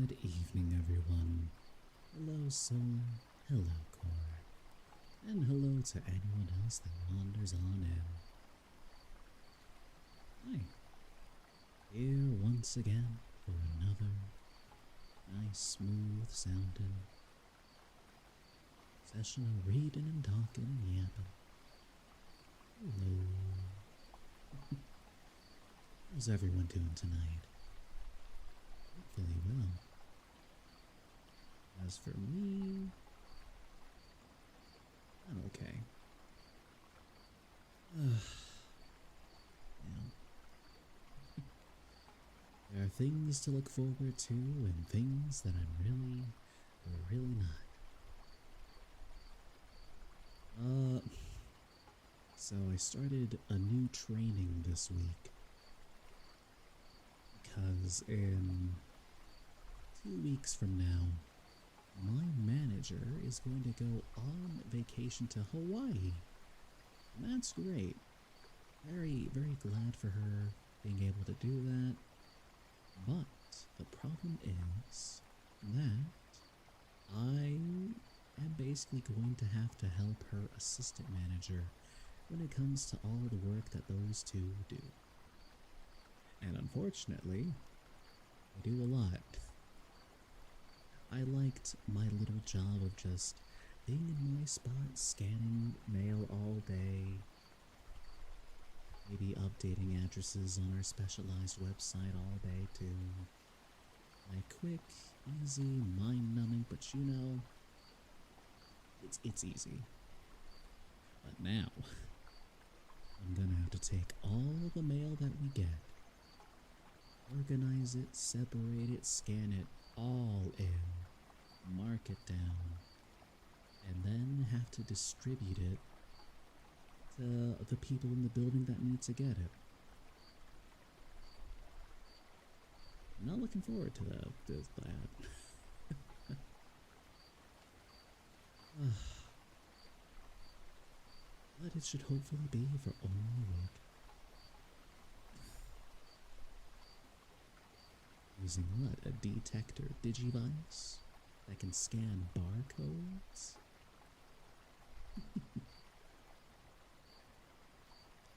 Good evening, everyone. Hello, Soul. Hello, Core. And hello to anyone else that wanders on in. Hi. Here once again for another nice, smooth sounding session of reading and talking and yapping. Hello. How's everyone doing tonight? Hopefully well. As for me, I'm okay. There are things to look forward to and things that I'm really not. So I started a new training this week because in 2 weeks from now, my manager is going to go on vacation to Hawaii. And that's great. Very glad for her being able to do that. But the problem is that I am basically going to have to help her assistant manager when it comes to all the work that those two do. And unfortunately, I do a lot. I liked my little job of just being in my spot, scanning mail all day, maybe updating addresses on our specialized website all day too. Like quick, easy, mind-numbing, but you know, it's easy. But now, I'm gonna have to take all the mail that we get, organize it, separate it, scan it all in, mark it down, and then have to distribute it to the people in the building that need to get it. I'm not looking forward to that. But it should hopefully be for only a week. Using what? A detector digivice that can scan barcodes?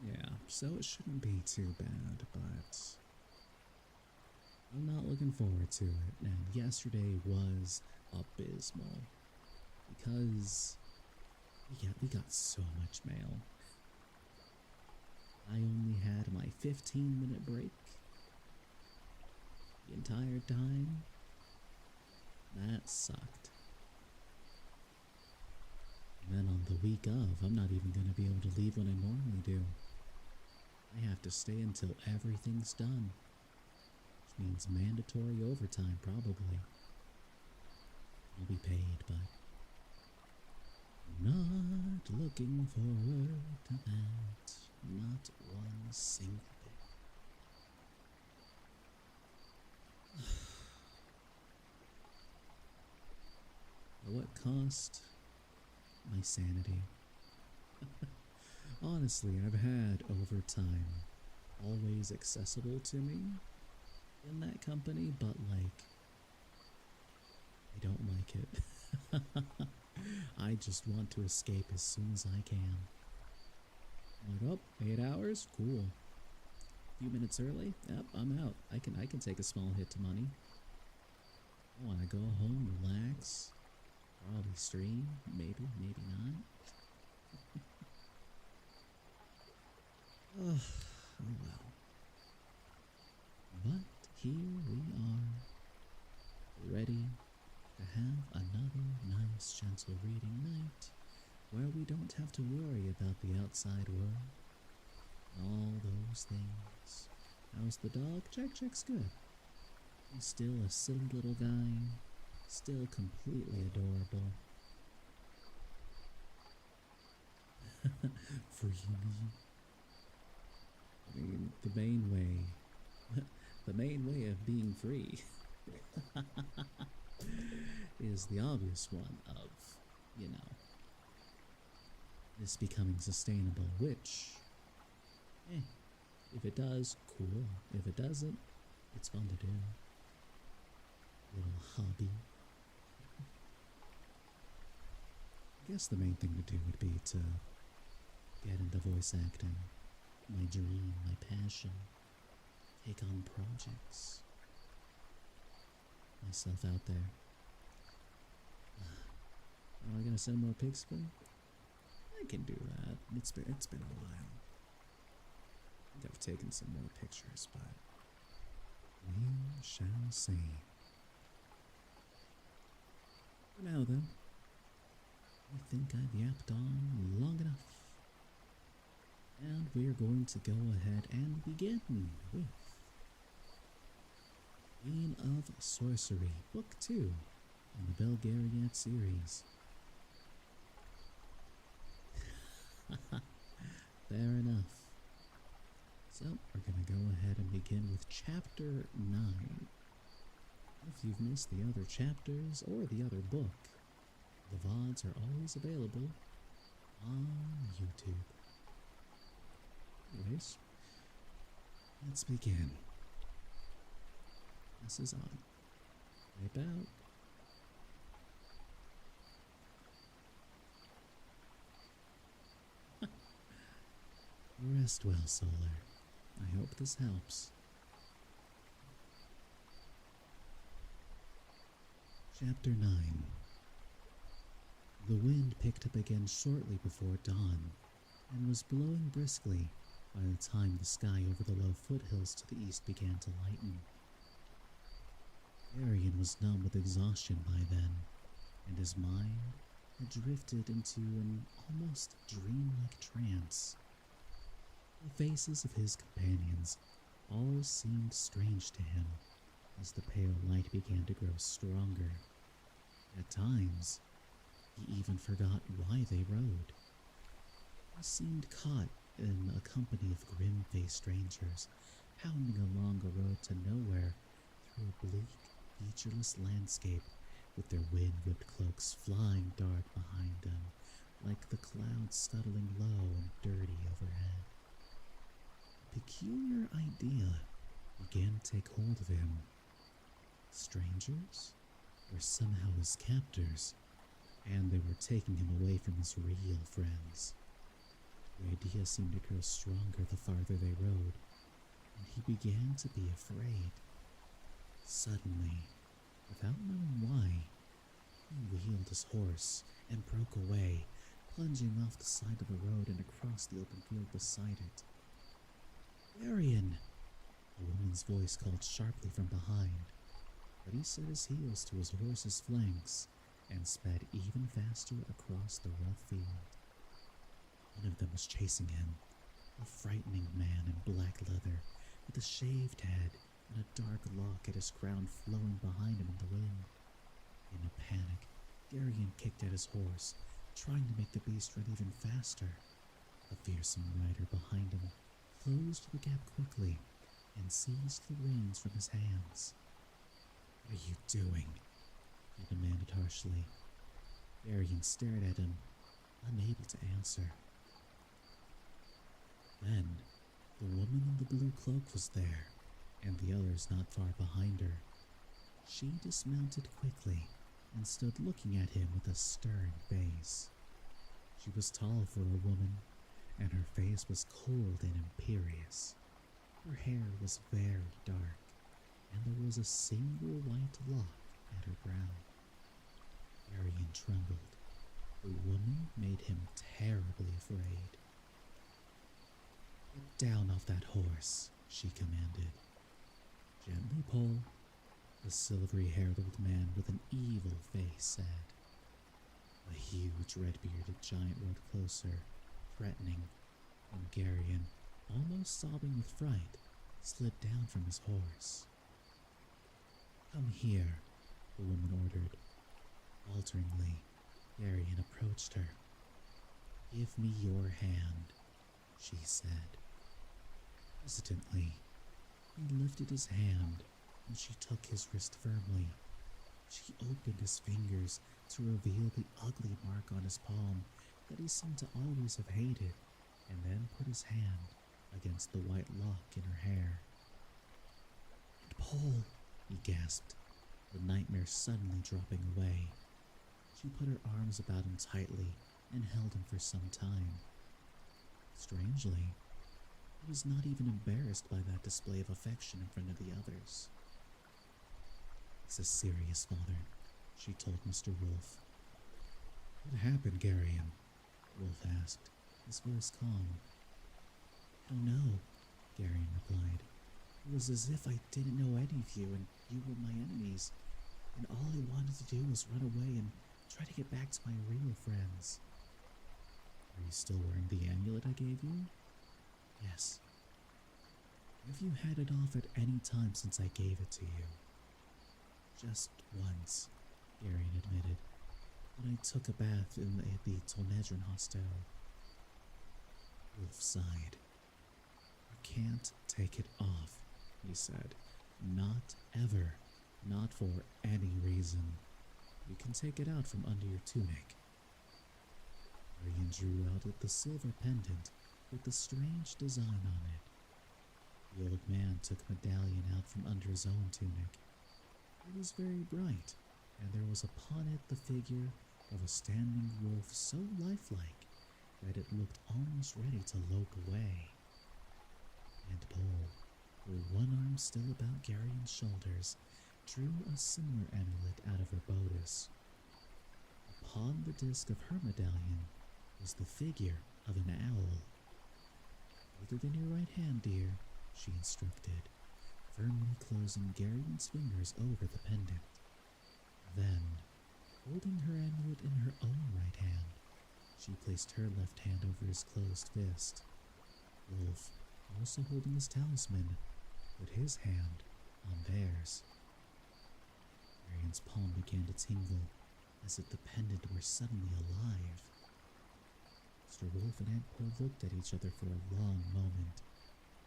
Yeah, so it shouldn't be too bad, but I'm not looking forward to it. And yesterday was abysmal because we got so much mail. I only had my 15-minute break the entire time. That sucked. And then on the week of, I'm not even going to be able to leave when I normally do. I have to stay until everything's done, which means mandatory overtime probably. I'll be paid, but not looking forward to that. Not one single bit. At what cost? My sanity. Honestly, I've had overtime always accessible to me in that company, but like, I don't like it. I just want to escape as soon as I can. I'm like, oh, 8 hours? Cool. A few minutes early? Yep, I'm out. I can take a small hit to money. I want to go home, relax, probably stream, maybe not. Oh well. But here we are, ready to have another nice, gentle reading night where we don't have to worry about the outside world and all those things. How's the dog? Check's good. He's still a silly little guy, still completely adorable. Free me. I mean, the main way of being free is the obvious one of, you know, this becoming sustainable, which, if it does, cool. If it doesn't, it's fun to do. little hobby. I guess the main thing to do would be to get into voice acting. My dream, my passion. Take on projects. Myself out there. Am I gonna send more pics for? I can do that. It's been a while. I think I've taken some more pictures, but we shall see. For now, though, I think I've yapped on long enough. And we're going to go ahead and begin with Queen of Sorcery, Book 2 in the Belgariad series. Fair enough. So, we're going to go ahead and begin with Chapter 9. If you've missed the other chapters or the other book, the VODs are always available on YouTube. Anyways, let's begin. This is on. Wipe out. Rest well, Solar. I hope this helps. Chapter 9. The wind picked up again shortly before dawn, and was blowing briskly by the time the sky over the low foothills to the east began to lighten. Arian was numb with exhaustion by then, and his mind had drifted into an almost dreamlike trance. The faces of his companions all seemed strange to him as the pale light began to grow stronger. At times, he even forgot why they rode. He seemed caught in a company of grim-faced strangers, pounding along a road to nowhere through a bleak, featureless landscape, with their wind-whipped cloaks flying dark behind them, like the clouds scuttling low and dirty overhead. A peculiar idea began to take hold of him. Strangers were somehow his captors, and they were taking him away from his real friends. The idea seemed to grow stronger the farther they rode, and he began to be afraid. Suddenly, without knowing why, he wheeled his horse and broke away, plunging off the side of the road and across the open field beside it. "Arian!" A woman's voice called sharply from behind, but he set his heels to his horse's flanks and sped even faster across the rough field. One of them was chasing him, a frightening man in black leather, with a shaved head and a dark lock at his crown flowing behind him in the wind. In a panic, Arian kicked at his horse, trying to make the beast run even faster. The fearsome rider behind him closed the gap quickly and seized the reins from his hands. "What are you doing?" he demanded harshly. Arian stared at him, unable to answer. Then, the woman in the blue cloak was there, and the others not far behind her. She dismounted quickly and stood looking at him with a stern face. She was tall for a woman, and her face was cold and imperious. Her hair was very dark, and there was a single white lock at her brow. Arian trembled. The woman made him terribly afraid. "Get down off that horse," she commanded. "Gently pull," the silvery-haired old man with an evil face said. A huge red-bearded giant rode closer, threatening, and Garion, almost sobbing with fright, slid down from his horse. "Come here," the woman ordered. Falteringly, Garion approached her. "Give me your hand," she said. Hesitantly, he lifted his hand, and she took his wrist firmly. She opened his fingers to reveal the ugly mark on his palm that he seemed to always have hated, and then put his hand against the white lock in her hair. "And pull," he gasped, the nightmare suddenly dropping away. She put her arms about him tightly and held him for some time. Strangely, he was not even embarrassed by that display of affection in front of the others. "This is serious, Father," she told Mr. Wolf. "What happened, Garion?" Wolf asked, his voice calm. "I don't know," Garion replied. "It was as if I didn't know any of you and you were my enemies, and all I wanted to do was run away and try to get back to my real friends." "Are you still wearing the amulet I gave you?" "Yes." "Have you had it off at any time since I gave it to you?" "Just once," Garion admitted, "when I took a bath in the Tolnedron hostel." Wolf sighed. "You can't take it off," he said. "Not ever. Not for any reason. You can take it out from under your tunic." Garion drew out the silver pendant with the strange design on it. The old man took a medallion out from under his own tunic. It was very bright, and there was upon it the figure of a standing wolf so lifelike that it looked almost ready to lope away. Aunt Pole, with one arm still about Garion's shoulders, drew a similar amulet out of her bodice. Upon the disc of her medallion was the figure of an owl. "Hold it in your right hand, dear," she instructed, firmly closing Garion's fingers over the pendant. Then, holding her amulet in her own right hand, she placed her left hand over his closed fist. Wolf, also holding his talisman, put his hand on theirs. Garion's palm began to tingle, as if the pendant were suddenly alive. Mr. Wolf and Aunt Pole looked at each other for a long moment,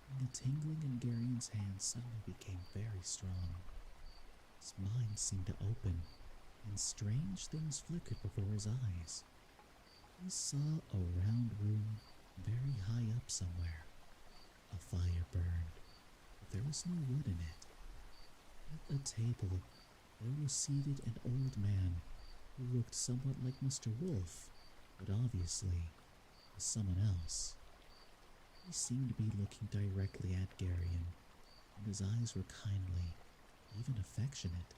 and the tingling in Garion's hand suddenly became very strong. His mind seemed to open, and strange things flickered before his eyes. He saw a round room very high up somewhere. A fire burned, but there was no wood in it. At a table, there was seated an old man who looked somewhat like Mr. Wolf, but obviously was someone else. He seemed to be looking directly at Garion, and his eyes were kindly, even affectionate.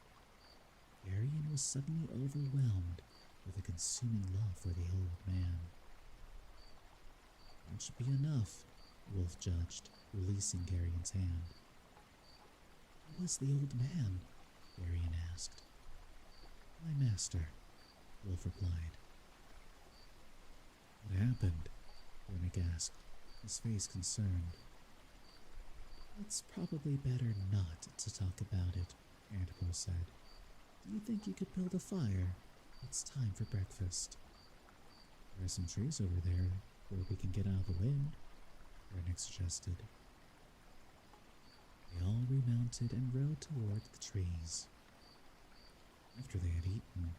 Garion was suddenly overwhelmed with a consuming love for the old man. "That should be enough," Wolf judged, releasing Garion's hand. "Who was the old man?" Garion asked. "My master," Wolf replied. "What happened?" Wernick asked, his face concerned. "It's probably better not to talk about it," Aunt Pole said. "Do you think you could build a fire? It's time for breakfast." "There are some trees over there where we can get out of the wind," Wernick suggested. They all remounted and rode toward the trees. After they had eaten,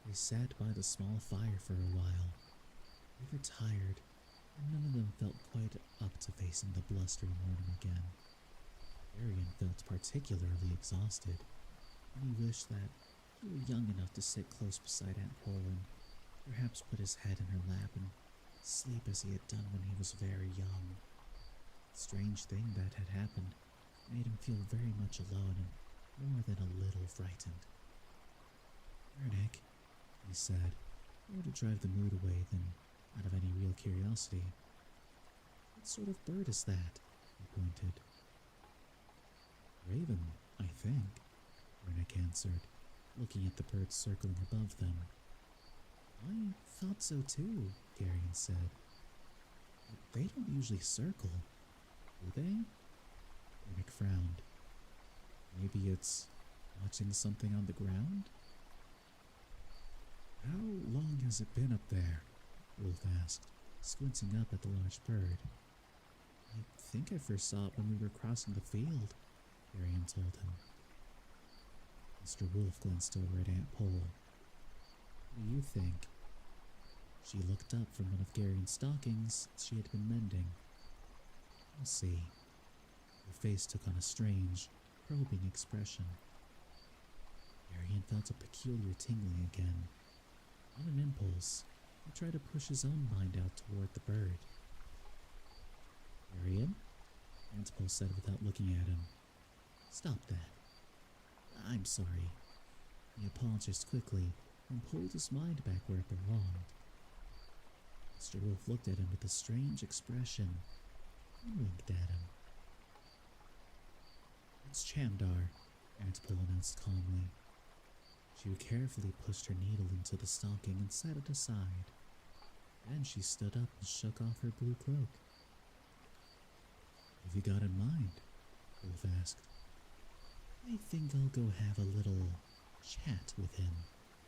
they sat by the small fire for a while. They were tired, and none of them felt quite up to facing the blustery morning again. Garion felt particularly exhausted, and he wished that he were young enough to sit close beside Aunt Pole and perhaps put his head in her lap and sleep as he had done when he was very young. The strange thing that had happened made him feel very much alone and more than a little frightened. "Wernick," he said, more to drive the mood away than out of any real curiosity. "What sort of bird is that?" he pointed. "Raven, I think," Wernick answered, looking at the birds circling above them. "I thought so too," Garion said. "But they don't usually circle, do they?" Wernick frowned. "Maybe it's watching something on the ground?" "How long has it been up there?" Wolf asked, squinting up at the large bird. "I think I first saw it when we were crossing the field," Garion told him. Mr. Wolf glanced over at Aunt Pole. "What do you think?" She looked up from one of Garion's stockings she had been mending. "We'll see." Her face took on a strange, probing expression. Arian felt a peculiar tingling again. On an impulse, he tried to push his own mind out toward the bird. Arian? Antipole said without looking at him. Stop that. I'm sorry. He apologized quickly and pulled his mind back where it belonged. Mr. Wolf looked at him with a strange expression and winked at him. It's Chamdar, Antipole announced calmly. She carefully pushed her needle into the stocking and set it aside. Then she stood up and shook off her blue cloak. What have you got in mind? Wolf asked. I think I'll go have a little chat with him,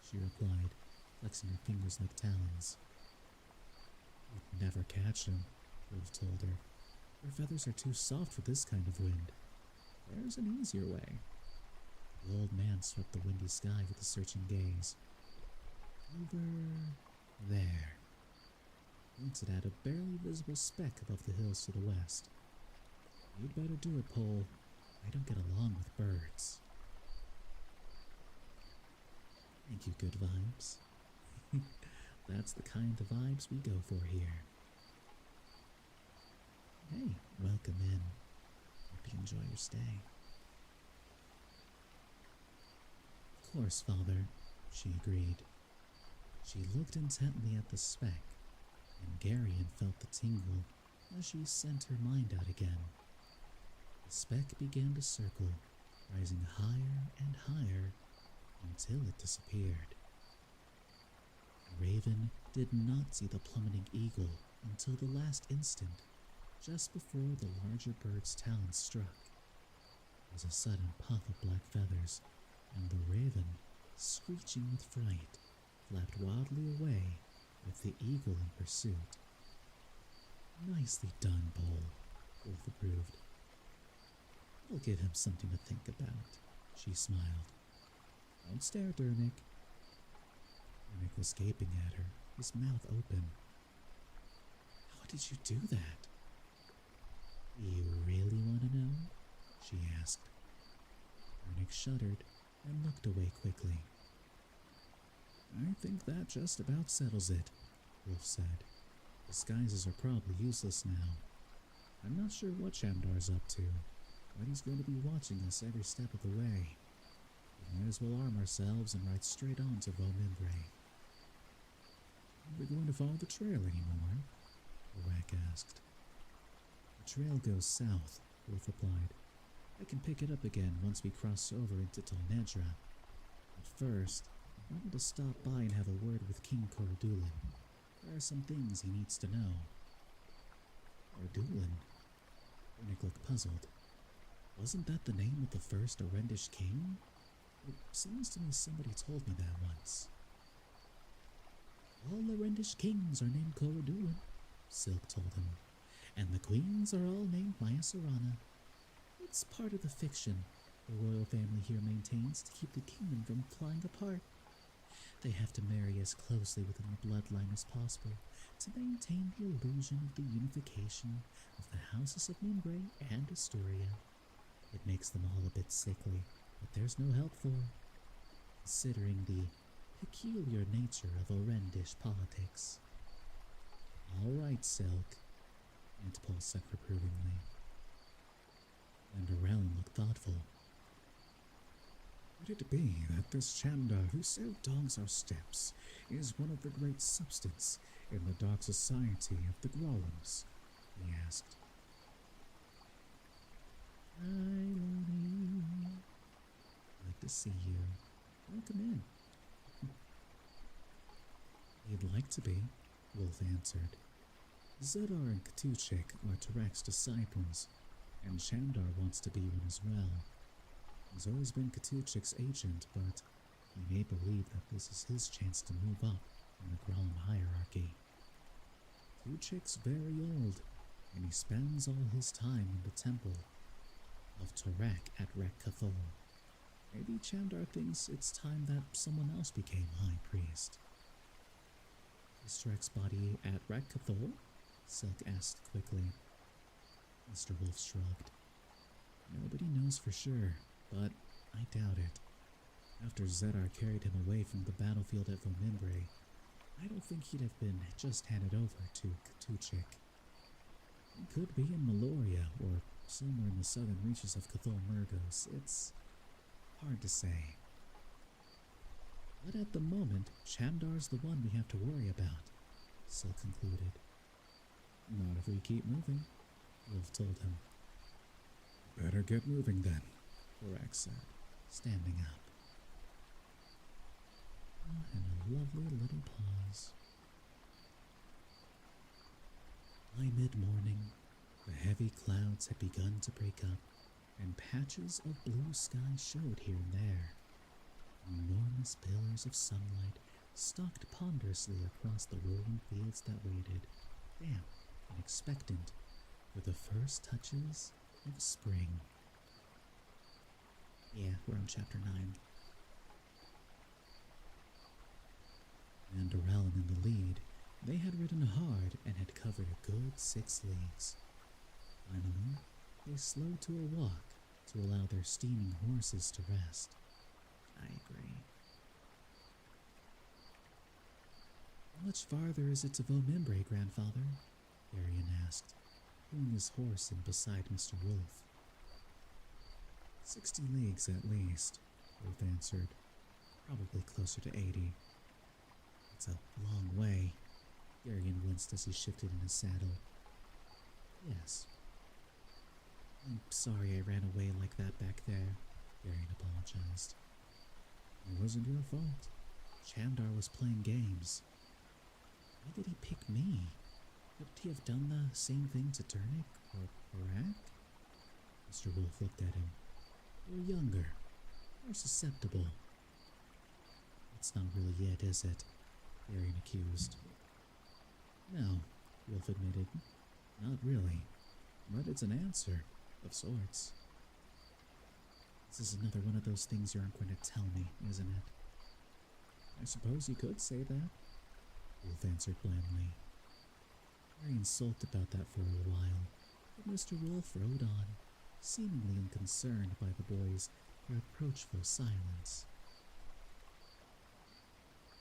she replied, flexing her fingers like talons. You'd never catch him, Wolf told her. Your feathers are too soft for this kind of wind. There's an easier way. The old man swept the windy sky with a searching gaze. Over there. Pointed at a barely visible speck above the hills to the west. You'd better do it, Pole. I don't get along with birds. Thank you, good vibes. That's the kind of vibes we go for here. Hey, welcome in. Hope you enjoy your stay. Of course, Father, she agreed. She looked intently at the speck, and Garion felt the tingle as she sent her mind out again. The speck began to circle, rising higher and higher until it disappeared. The raven did not see the plummeting eagle until the last instant, just before the larger bird's talons struck. There was a sudden puff of black feathers, and the raven, screeching with fright, flapped wildly away with the eagle in pursuit. Nicely done, Pole, Wolf approved. I'll give him something to think about, she smiled. Don't stare, Durnick. Durnick was gaping at her, his mouth open. How did you do that? You really want to know? She asked. Durnick shuddered and looked away quickly. I think that just about settles it, Wolf said. Disguises are probably useless now. I'm not sure what Chamdar's up to, but he's going to be watching us every step of the way. We might as well arm ourselves and ride straight on to Vomimbre. Are we going to follow the trail anymore? Orak asked. The trail goes south, Wolf replied. I can pick it up again once we cross over into Talnedra. But first, I wanted to stop by and have a word with King Cordulan. There are some things he needs to know. Cordulan? Durnick looked puzzled. Wasn't that the name of the first Orendish king? It seems to me somebody told me that once. All Orendish kings are named Cordulan, Silk told him, and the queens are all named Maya Serana. It's part of the fiction the royal family here maintains to keep the kingdom from flying apart. They have to marry as closely within the bloodline as possible to maintain the illusion of the unification of the houses of Mimbre and Astoria. It makes them all a bit sickly, but there's no help for it, considering the peculiar nature of Orendish politics. All right, Silk, Antipole said reprovingly. And Orellin looked thoughtful. Could it be that this Chamdar who so dogs our steps is one of the great substance in the dark society of the Grolums? He asked. Hi, Lonnie. Glad to see you. Welcome in. You'd like to be, Wolf answered. Zedar and Katuchik are Tarak's disciples, and Chamdar wants to be one as well. He's always been Katuchik's agent, but he may believe that this is his chance to move up in the Grolum hierarchy. Katuchik's very old, and he spends all his time in the temple of Tarak at Rek Cathol. Maybe Chamdar thinks it's time that someone else became high priest. Is Tarak's body at Rek Cathol? Silk asked quickly. Mr. Wolf shrugged. Nobody knows for sure, but I doubt it. After Zedar carried him away from the battlefield at Vomimbre, I don't think he'd have been just handed over to Katuchik. He could be in Meloria or somewhere in the southern reaches of Cathol Murgos. It's hard to say. But at the moment, Chamdar's the one we have to worry about, Sil concluded. Not if we keep moving, Wolf told him. Better get moving then, Korak said, standing up. And a lovely little pause. By mid-morning, the heavy clouds had begun to break up, and patches of blue sky showed here and there. Enormous pillars of sunlight stalked ponderously across the rolling fields that waited, damp and expectant, for the first touches of spring. Yeah, we're on chapter 9. And Duralin in the lead, they had ridden hard and had covered a good 6 leagues. Finally, they slowed to a walk to allow their steaming horses to rest. I agree. How much farther is it to Vomimbre, Grandfather? Varian asked, pulling his horse in beside Mr. Wolf. 60 leagues at least, Wolf answered, probably closer to 80. It's a long way. Varian winced as he shifted in his saddle. Yes. I'm sorry I ran away like that back there, Varian apologized. It wasn't your fault. Chamdar was playing games. Why did he pick me? Would he have done the same thing to Durnik or Korak? Mr. Wolf looked at him. You're younger, more susceptible. It's not really it, is it? Varian accused. No, Wolf admitted. Not really. But it's an answer, of sorts. This is another one of those things you aren't going to tell me, isn't it? I suppose you could say that, Wolf answered blandly. Varian sulked about that for a while, but Mr. Wolf rode on, seemingly unconcerned by the boy's reproachful silence.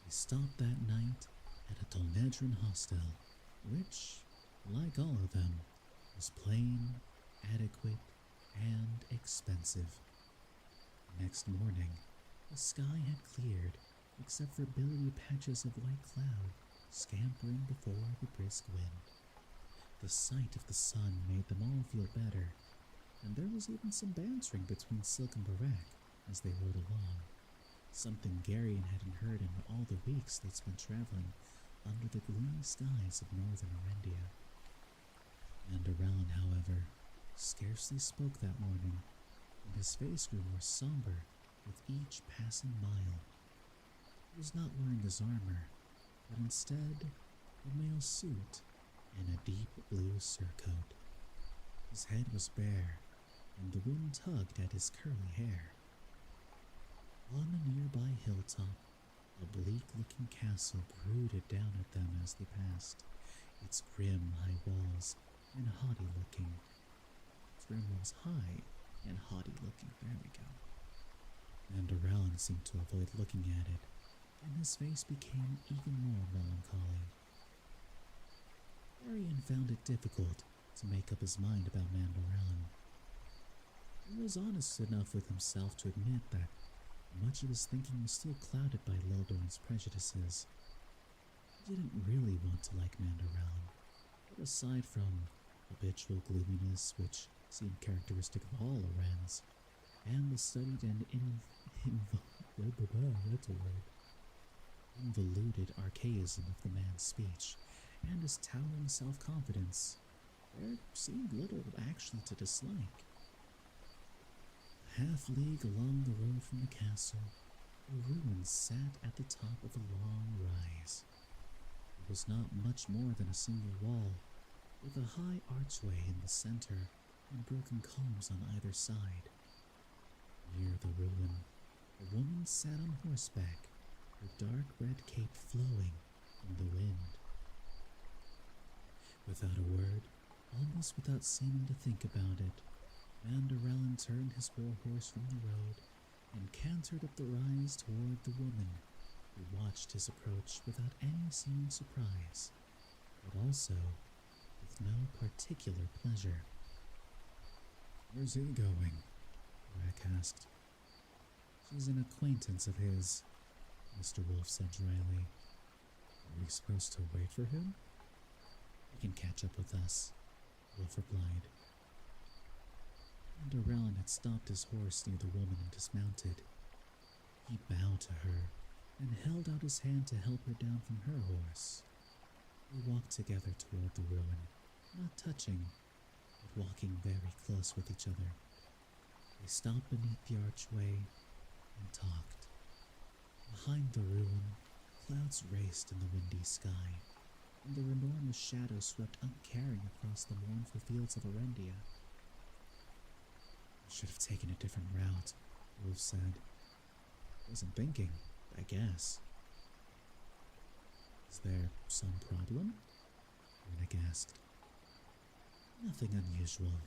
They stopped that night at a Dolnedran hostel, which, like all of them, was plain, adequate, and expensive. Next morning, the sky had cleared, except for billowy patches of white cloud scampering before the brisk wind. The sight of the sun made them all feel better, and there was even some bantering between Silk and Barak as they rode along, something Garion hadn't heard in all the weeks they'd spent traveling under the gloomy skies of northern Arendia. Duralin, however, scarcely spoke that morning, and his face grew more somber with each passing mile. He was not wearing his armor, but instead a mail suit and a deep blue surcoat. His head was bare, and the wind tugged at his curly hair. On a nearby hilltop, a bleak-looking castle brooded down at them as they passed, its grim high walls and haughty-looking. Its grim walls high and haughty-looking, there we go. Duralin seemed to avoid looking at it, and his face became even more melancholy. Varian found it difficult to make up his mind about Mandorellan. He was honest enough with himself to admit that much of his thinking was still clouded by Lildorn's prejudices. He didn't really want to like Mandorellan, but aside from habitual gloominess, which seemed characteristic of all Arans, and the studied and involuted archaism of the man's speech, and his towering self-confidence, there seemed little actually to dislike. A half-league along the road from the castle, a ruin sat at the top of a long rise. It was not much more than a single wall, with a high archway in the center and broken columns on either side. Near the ruin, a woman sat on horseback, her dark red cape flowing in the wind. Without a word, almost without seeming to think about it, Mandorellan turned his war horse from the road and cantered up the rise toward the woman, who watched his approach without any seeming surprise, but also with no particular pleasure. "Where's he going?" Rack asked. "She's an acquaintance of his," Mr. Wolf said dryly. "Are we supposed to wait for him?" "He can catch up with us," Wolf replied. And Aurelin had stopped his horse near the woman and dismounted. He bowed to her and held out his hand to help her down from her horse. They walked together toward the ruin, not touching, but walking very close with each other. They stopped beneath the archway and talked. Behind the ruin, clouds raced in the windy sky, and their enormous shadows swept uncaring across the mournful fields of Arendia. "I should have taken a different route," Wolf said. "Wasn't thinking, I guess." "Is there some problem?" Rennick asked. "Nothing unusual.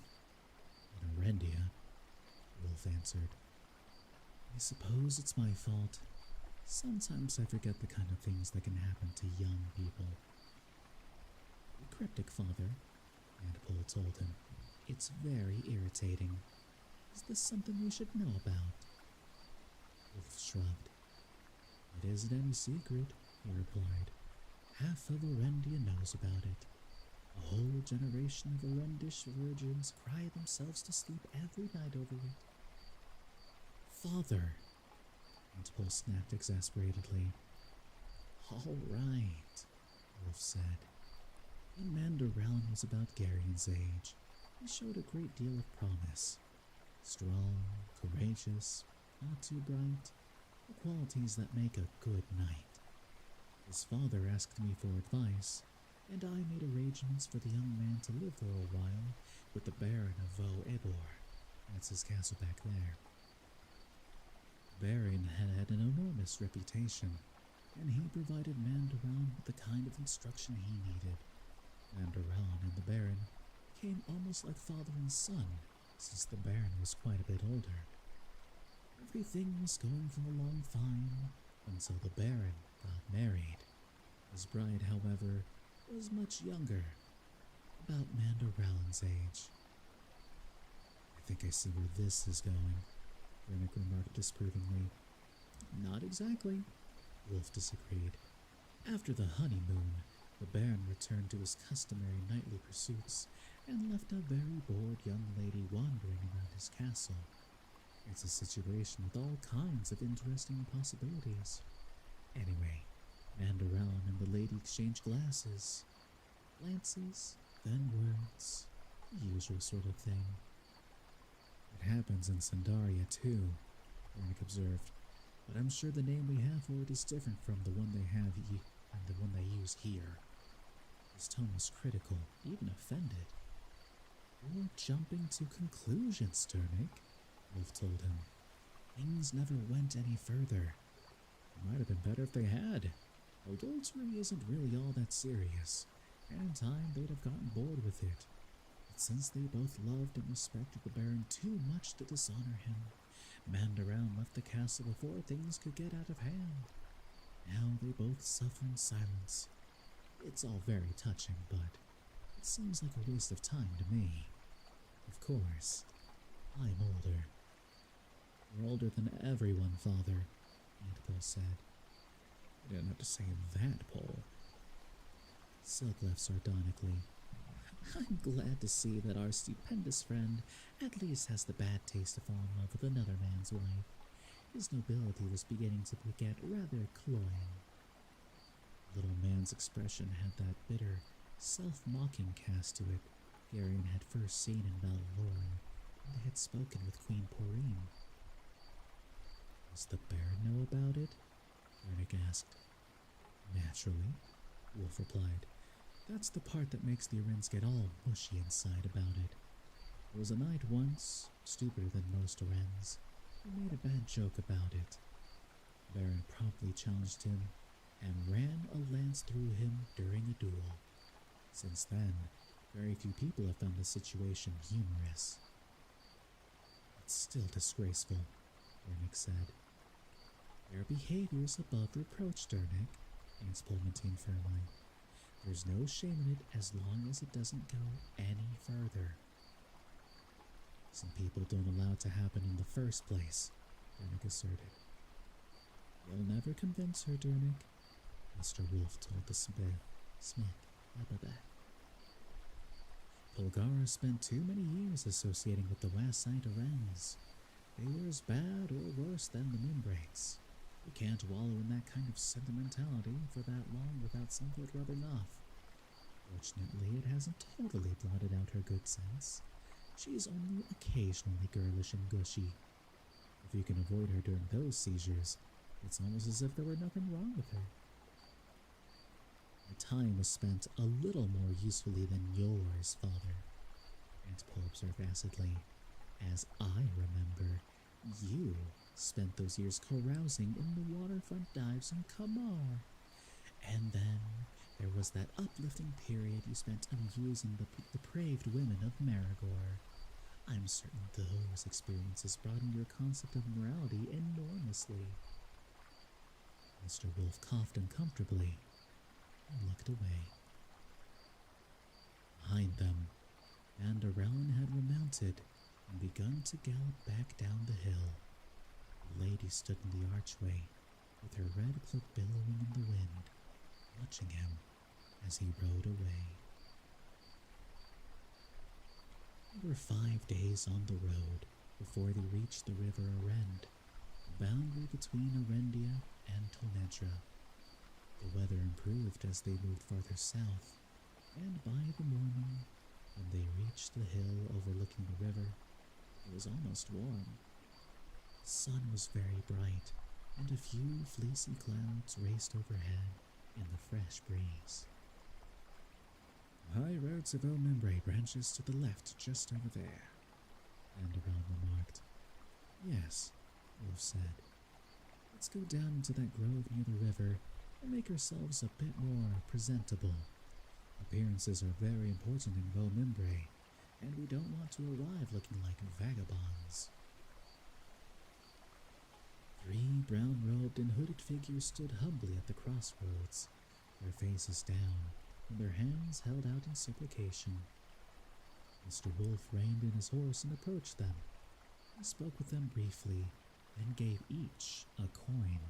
In Arendia," Wolf answered. "I suppose it's my fault. Sometimes I forget the kind of things that can happen to young people." "The cryptic father," Antpole told him. "It's very irritating. Is this something we should know about?" Wolf shrugged. "It isn't any secret," he replied. "Half of Arendia knows about it. A whole generation of Arendish virgins cry themselves to sleep every night over it." "Father!" Antpole snapped exasperatedly. "All right," Wolf said. "When Mandarellan was about Garion's age, he showed a great deal of promise. Strong, courageous, not too bright, the qualities that make a good knight. His father asked me for advice, and I made arrangements for the young man to live for a while with the Baron of Vtuber. That's his castle back there. The Baron had an enormous reputation, and he provided Mandarellan with the kind of instruction he needed. Mandarellan and the Baron became almost like father and son, since the Baron was quite a bit older. Everything was going along fine until the Baron got married. His bride, however, was much younger, about Mandarellan's age." "I think I see where this is going," Rennick remarked disapprovingly. "Not exactly," Wolf disagreed. "After the honeymoon, the Baron returned to his customary nightly pursuits and left a very bored young lady wandering around his castle. It's a situation with all kinds of interesting possibilities. Anyway, Mandarellan and the lady exchanged glances, then words, the usual sort of thing." "It happens in Sandaria too," Rennick observed, "but I'm sure the name we have for it is different from the one they use here." His tone was critical, even offended. "You're jumping to conclusions, Sternick," Wolf told him. "Things never went any further. It might have been better if they had. Adultery isn't really all that serious, and in time they'd have gotten bored with it. But since they both loved and respected the Baron too much to dishonor him, Mandarellan left the castle before things could get out of hand. Now they both suffer in silence. It's all very touching, but it seems like a waste of time to me. Of course, I'm older." "You're older than everyone, Father," Antpole said. "You didn't have to say that, Pole." Silk left sardonically. "I'm glad to see that our stupendous friend at least has the bad taste to fall in love with another man's wife. His nobility was beginning to get rather cloying." The little man's expression had that bitter, self-mocking cast to it Garion had first seen in Valorem when they had spoken with Queen Porine. "Does the Baron know about it?" Rennick asked. "Naturally," Wolf replied. "That's the part that makes the Arens get all mushy inside about it. There was a knight once, stupider than most Arens, who made a bad joke about it. The Baron promptly challenged him and ran a lance through him during a duel. Since then, very few people have found the situation humorous." "It's still disgraceful," Dernick said. Their behavior's above reproach, Dernick, answered Palmatine firmly. There's no shame in it as long as it doesn't go any further. Some people don't allow it to happen in the first place, Dernick asserted. You'll never convince her, Dernick, Mr. Wolf told the Smith. Polgara spent too many years associating with the West Side Arends. They were as bad or worse than the Mimbrates. You can't wallow in that kind of sentimentality for that long without somewhat rubbing off. Fortunately, it hasn't totally blotted out her good sense. She is only occasionally girlish and gushy. If you can avoid her during those seizures, it's almost as if there were nothing wrong with her. My time was spent a little more usefully than yours, Father, Aunt Pole observed acidly. As I remember, you spent those years carousing in the waterfront dives in Kamar. And then there was that uplifting period you spent amusing the depraved women of Marigor. I'm certain those experiences broadened your concept of morality enormously. Mr. Wolf coughed uncomfortably and looked away. Behind them, Mandarellen had remounted and begun to gallop back down the hill. The lady stood in the archway, with her red cloak billowing in the wind, watching him as he rode away. They were 5 days on the road before they reached the river Arend, the boundary between Arendia and Tonedra. The weather improved as they moved farther south, and by the morning, when they reached the hill overlooking the river, it was almost warm. The sun was very bright, and a few fleecy clouds raced overhead in the fresh breeze. The high road to Vomembre branches to the left just over there, Mandarelle remarked. Yes, Wolf said. Let's go down into that grove near the river and make ourselves a bit more presentable. Appearances are very important in Vomembre, and we don't want to arrive looking like vagabonds. 3 brown-robed and hooded figures stood humbly at the crossroads, their faces down, and their hands held out in supplication. Mr. Wolf reined in his horse and approached them. He spoke with them briefly, and gave each a coin.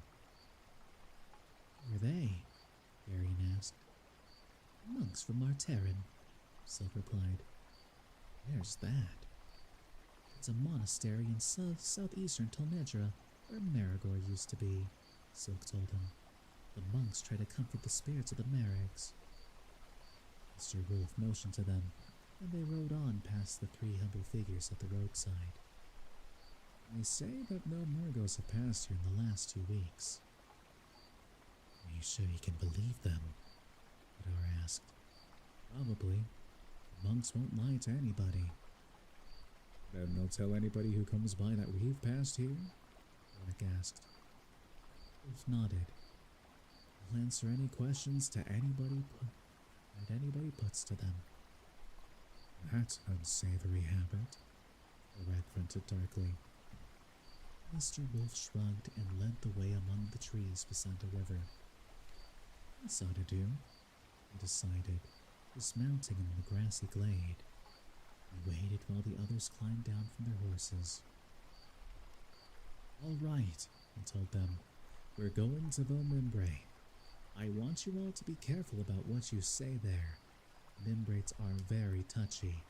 Who are they? Varian asked. Monks from Marterin, Silk replied. Where's that? It's a monastery in southeastern Tonedra, where Marigor used to be, Silk told him. The monks try to comfort the spirits of the Marigs. Mr. Wolf motioned to them, and they rode on past the 3 humble figures at the roadside. They say that no Murgos have passed here in the last 2 weeks. Are you sure you can believe them? Vidar asked. Probably. The monks won't lie to anybody. Then they'll tell anybody who comes by that we've passed here? Dornick asked. Wolf nodded. They'll answer any questions to anybody puts to them. That unsavory habit, the rat grunted darkly. Mr. Wolf shrugged and led the way among the trees beside the river. That's ought to do, he decided, dismounting in the grassy glade. He waited while the others climbed down from their horses. All right, he told them. We're going to Vomembre. I want you all to be careful about what you say there. Mimbrates are very touchy,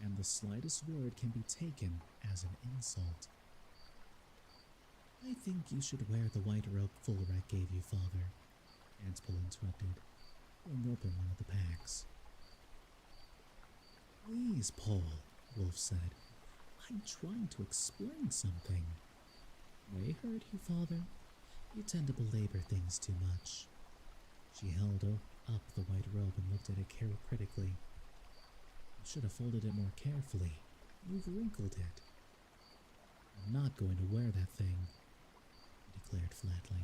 and the slightest word can be taken as an insult. I think you should wear the white robe Fulrek gave you, Father, Antpol interrupted, pulling open one of the packs. Please, Paul, Wolf said. I'm trying to explain something. They heard you, Father. You tend to belabor things too much. She held up the white robe and looked at it critically. You should have folded it more carefully. You've wrinkled it. I'm not going to wear that thing, he declared flatly.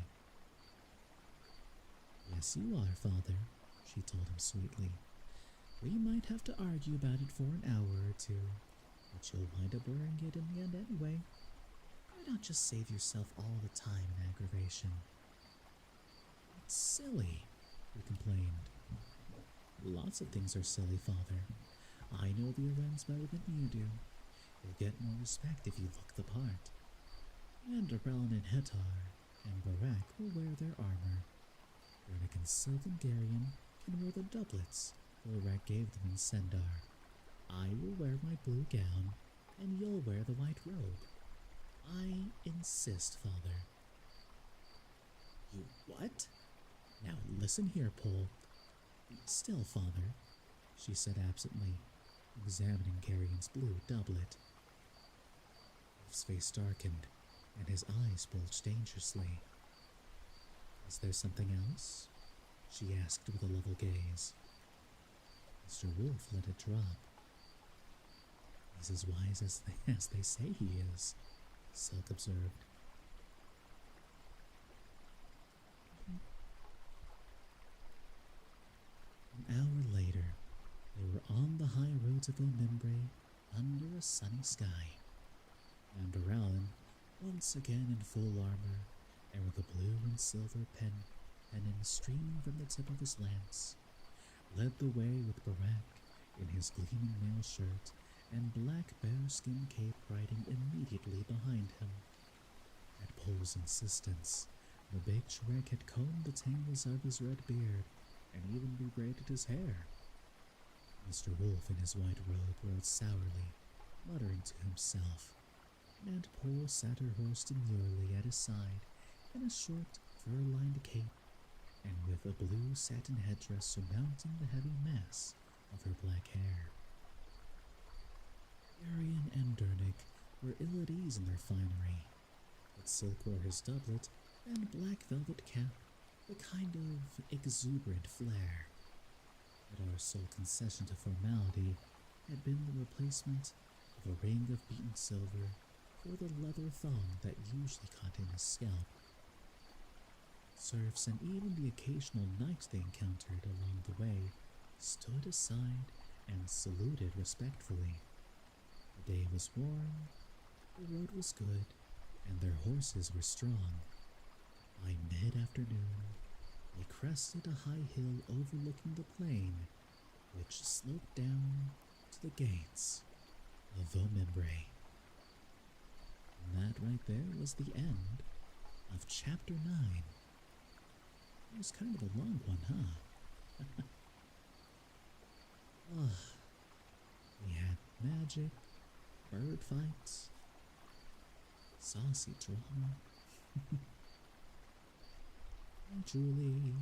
Yes, you are, Father, she told him sweetly. We might have to argue about it for an hour or two, but you'll wind up wearing it in the end anyway. Why not just save yourself all the time and aggravation? It's silly, he complained. Lots of things are silly, Father. I know the Arens better than you do. You'll get more respect if you look the part. And Arelin and Hetar and Barak will wear their armor. Bernick and Sylvan Garion can wear the doublets Barak gave them in Sendar. I will wear my blue gown, and you'll wear the white robe. I insist, Father. You what? Now listen here, Pole. Still, Father, she said absently, examining Garion's blue doublet. Wolf's face darkened, and his eyes bulged dangerously. Is there something else? She asked with a level gaze. Mr. Wolf let it drop. He's as wise as they say he is, Silk observed. An hour later, they were on the high roads of Omimbre under a sunny sky. And Arelin, once again in full armor and with a blue and silver pennon streaming from the tip of his lance, led the way with Barak in his gleaming mail shirt and black bearskin cape riding immediately behind him. At Pole's insistence, the big Shrek had combed the tangles of his red beard and even rebraided his hair. Mr. Wolf in his white robe rode sourly, muttering to himself, and Pole sat her horse demurely at his side in a short, fur-lined cape, and with a blue satin headdress surmounting the heavy mass of her black hair. Arian and Dernick were ill at ease in their finery, but Silk wore his doublet and black velvet cap, a kind of exuberant flair. But our sole concession to formality had been the replacement of a ring of beaten silver for the leather thong that usually caught in his scalp. Serfs and even the occasional knight they encountered along the way stood aside and saluted respectfully. The day was warm, the road was good, and their horses were strong. By mid-afternoon, they crested a high hill overlooking the plain, which sloped down to the gates of Omimbre. And that right there was the end of Chapter 9. It was kind of a long one, huh? We had magic, bird fights, saucy drama. And Julie,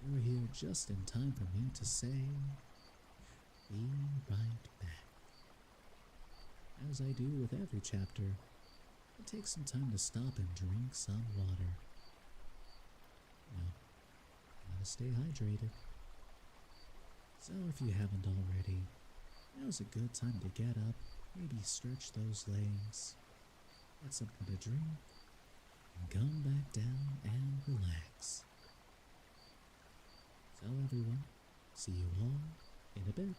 you're here just in time for me to say, be right back. As I do with every chapter, it takes some time to stop and drink some water. Now, gotta stay hydrated. So if you haven't already, now's a good time to get up, maybe stretch those legs, get something to drink, and come back down and relax. So everyone, see you all in a bit.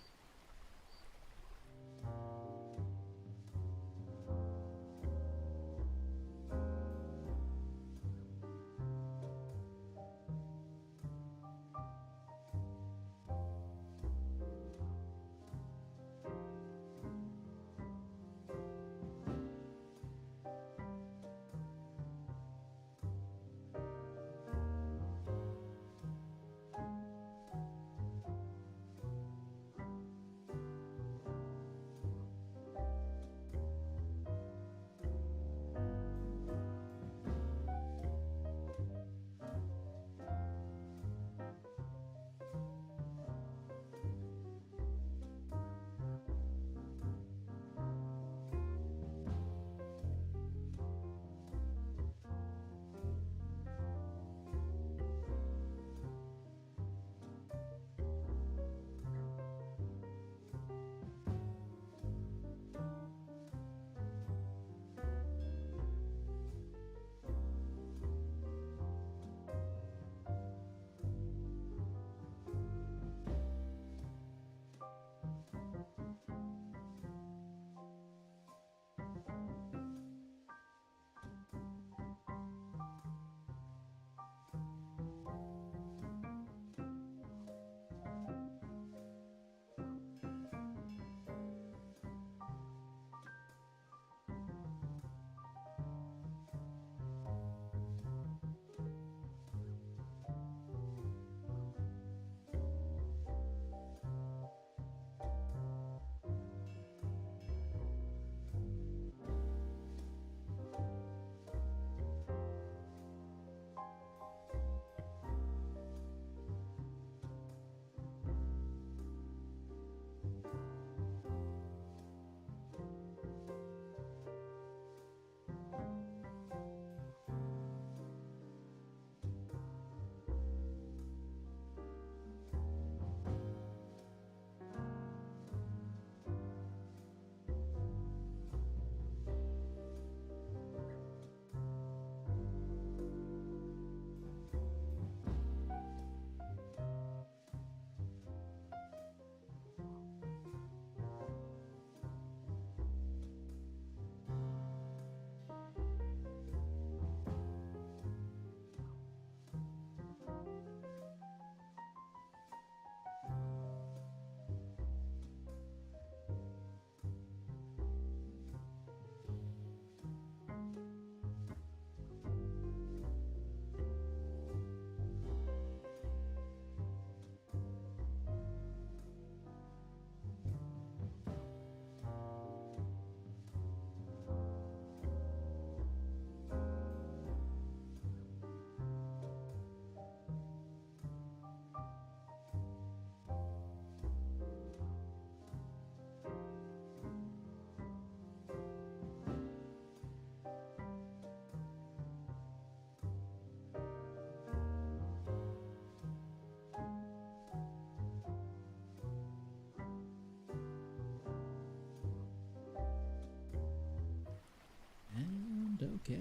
Okay.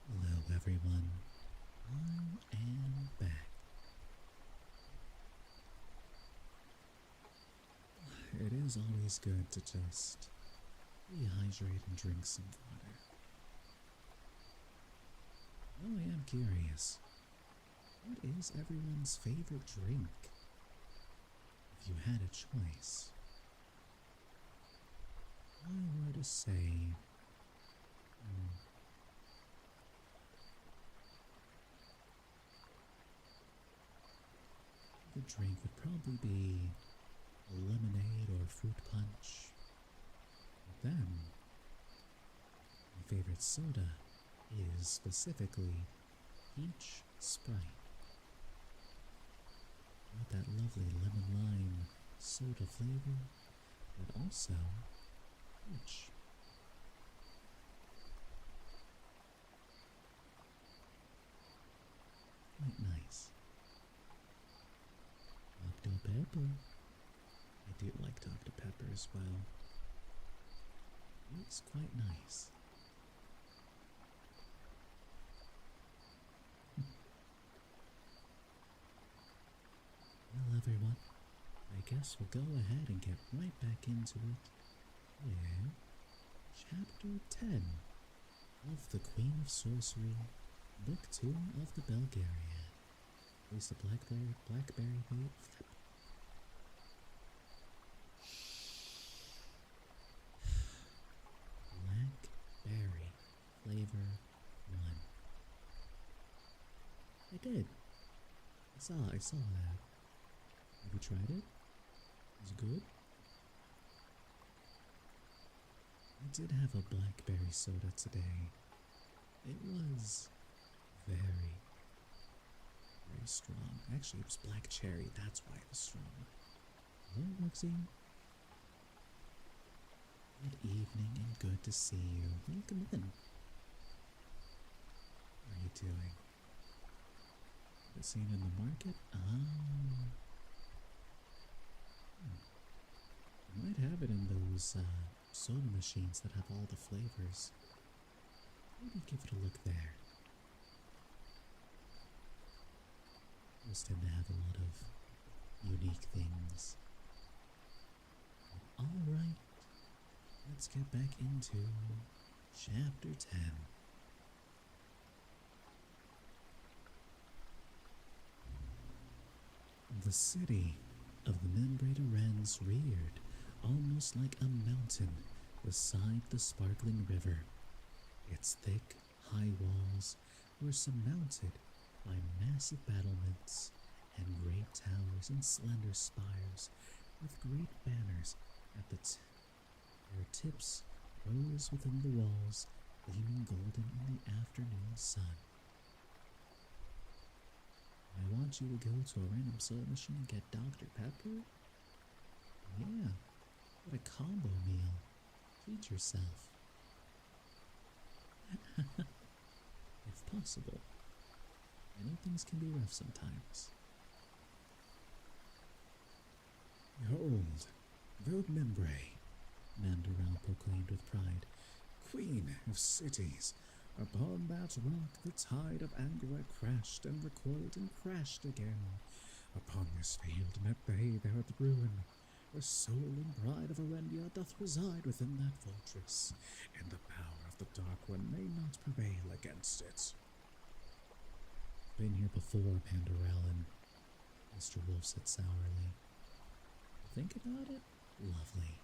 Hello, everyone. I am back. It is always good to just rehydrate and drink some water. Oh, I am curious. What is everyone's favorite drink? If you had a choice, I were to say, the drink would probably be a lemonade or fruit punch. But then, my favorite soda is specifically peach Sprite. Got that lovely lemon lime soda flavor, but also peach. Quite nice. Dr. Pepper. I do like Dr. Pepper as well. It's quite nice. Well, everyone, I guess we'll go ahead and get right back into it with Chapter 10 of The Queen of Sorcery, Book 2 of the Belgariad. At least the Blackberry Vape. Blackberry flavor 1. I did. I saw that. Have you tried it? Is it good? I did have a blackberry soda today. It was very, very strong. Actually, it was black cherry. That's why it was strong. Hello, Roxy. Good evening and good to see you. Welcome in. How are you doing? Seen in the market? You might have it in those soda machines that have all the flavors. Maybe give it a look there. Those tend to have a lot of unique things. Alright, let's get back into Chapter 10. The city of the Membrata Wrens reared almost like a mountain beside the sparkling river. Its thick, high walls were surmounted by massive battlements and great towers and slender spires with great banners at their tips rose within the walls, gleaming golden in the afternoon sun. I want you to go to a random soda machine and get Dr. Pepper? Yeah, what a combo meal. Treat yourself. If possible. I know things can be rough sometimes. Behold, Vogue Membre, Mandaral proclaimed with pride, Queen of Cities. Upon that rock the tide of Angora crashed and recoiled and crashed again. Upon this field met they their ruin. The soul and pride of Arendia doth reside within that fortress, and the power of the Dark One may not prevail against it. Been here before, Pandarellen, Mr. Wolf said sourly. Think about it? Lovely.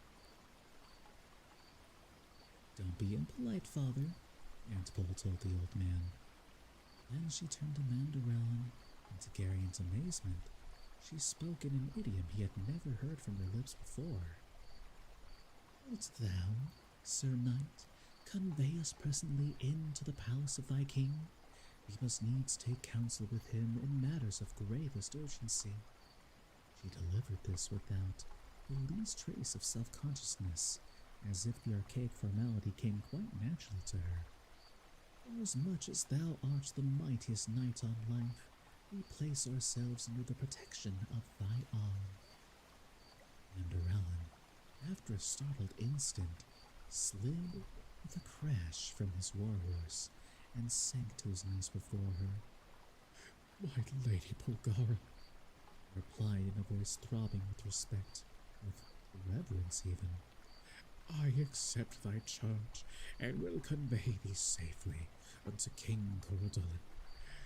Don't be impolite, father, Aunt Pole told the old man. Then she turned to Mandarellen, and to Garion's amazement, she spoke in an idiom he had never heard from her lips before. Wilt thou, Sir Knight, convey us presently into the palace of thy king? We must needs take counsel with him in matters of gravest urgency. She delivered this without the least trace of self-consciousness, as if the archaic formality came quite naturally to her. Forasmuch as thou art the mightiest knight on life, we place ourselves under the protection of thy arm. Mandarellen, after a startled instant, slid with a crash from his warhorse and sank to his knees before her. "My Lady Polgara," replied in a voice throbbing with respect, with reverence even. "I accept thy charge, and will convey thee safely unto King Corydon.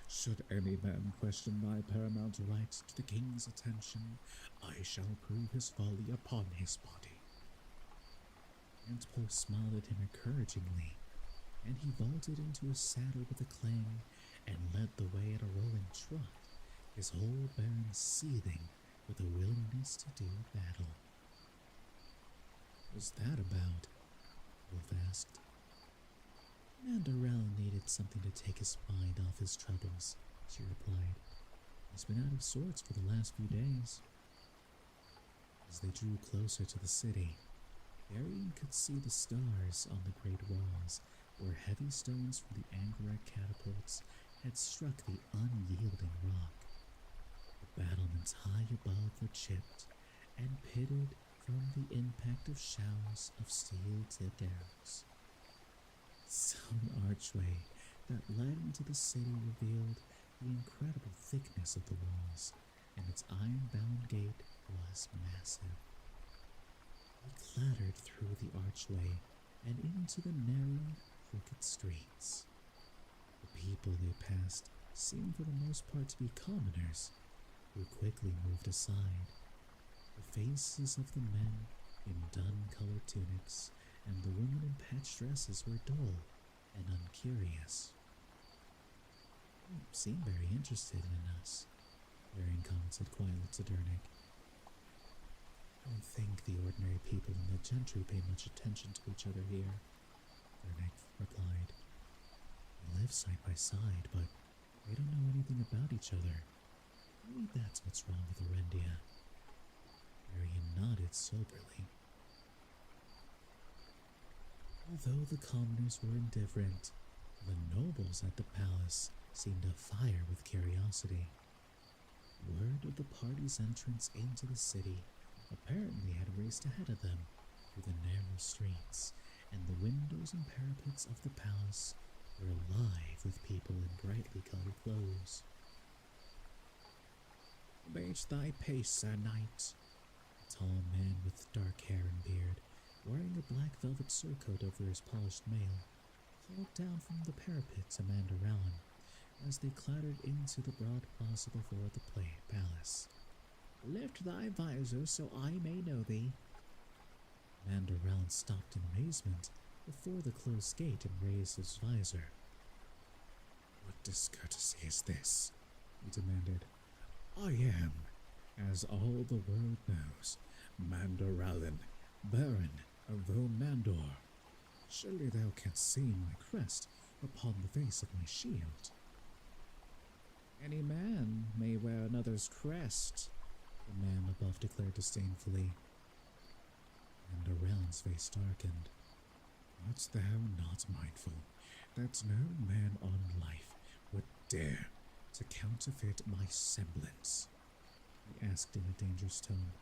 Should any man question thy paramount right to the king's attention, I shall prove his folly upon his body." Aunt Pole smiled at him encouragingly, and he vaulted into his saddle with a clang and led the way at a rolling trot, his whole bearing seething with a willingness to do battle. "What's that about?" Wolf asked. "Mandarel needed something to take his mind off his troubles," she replied. "He's been out of sorts for the last few days." As they drew closer to the city, Arian could see the stars on the great walls where heavy stones from the Angarak catapults had struck the unyielding rock. The battlements high above were chipped and pitted from the impact of showers of steel-tipped arrows. Some archway that led into the city revealed the incredible thickness of the walls, and its iron-bound gate was massive. They clattered through the archway and into the narrow, crooked streets. The people they passed seemed for the most part to be commoners, who quickly moved aside. The faces of the men in dun-colored tunics and the women in patched dresses were dull and uncurious. "You seem very interested in us," Arian commented quietly to Dernick. "I don't think the ordinary people and the gentry pay much attention to each other here," Dernick replied. "We live side by side, but they don't know anything about each other. Maybe that's what's wrong with Orendia." Arian nodded soberly. Although the commoners were indifferent, the nobles at the palace seemed afire with curiosity. Word of the party's entrance into the city apparently had raced ahead of them through the narrow streets, and the windows and parapets of the palace were alive with people in brightly colored clothes. "Abate thy pace, Sir Knight," a tall man with dark hair and beard, wearing a black velvet surcoat over his polished mail, called down from the parapet to Mandaralin as they clattered into the broad plaza before the palace. "Lift thy visor so I may know thee." Mandaralin stopped in amazement before the closed gate and raised his visor. "What discourtesy is this?" he demanded. "I am, as all the world knows, Mandaralin, Baron of Vomandor. Surely thou canst see my crest upon the face of my shield." "Any man may wear another's crest," the man above declared disdainfully. Mandaralin's face darkened. "Art thou not mindful that no man on life would dare to counterfeit my semblance?" he asked in a dangerous tone.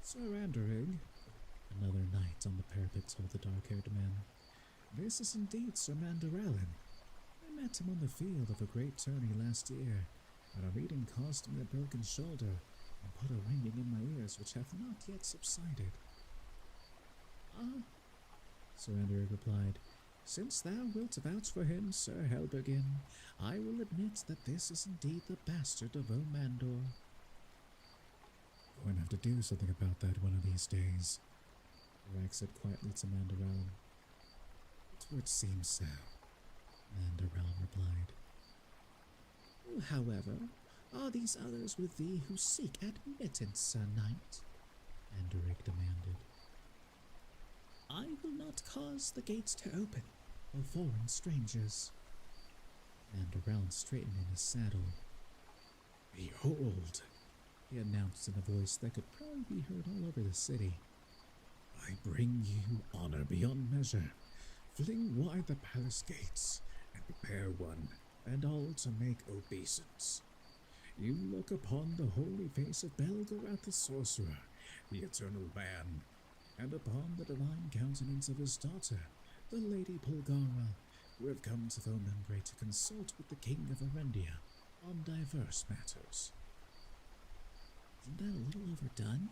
"Sir Anderig," another knight on the parapet told the dark-haired man, "this is indeed Sir Mandaralin. I met him on the field of a great tourney last year, and our meeting caused me a broken shoulder and put a ringing in my ears which hath not yet subsided." "Ah," Sir Anderig replied, "since thou wilt vouch for him, Sir Helbergin, I will admit that this is indeed the bastard of Omandor." "Going to have to do something about that one of these days," Iraq said quietly to Mandaralin. "It would seem so," Mandaralin replied. "Who, however, are these others with thee who seek admittance, Sir Knight?" Anderig demanded. "I will not cause the gates to open for foreign strangers." Mandaralin straightened in his saddle. "Behold," he announced in a voice that could probably be heard all over the city, "I bring you honor beyond measure. Fling wide the palace gates, and prepare one and all to make obeisance. You look upon the holy face of Belgarath the sorcerer, the eternal man, and upon the divine countenance of his daughter, the Lady Pulgara, who have come to Vomembre to consult with the King of Arendia on diverse matters. Isn't that a little overdone?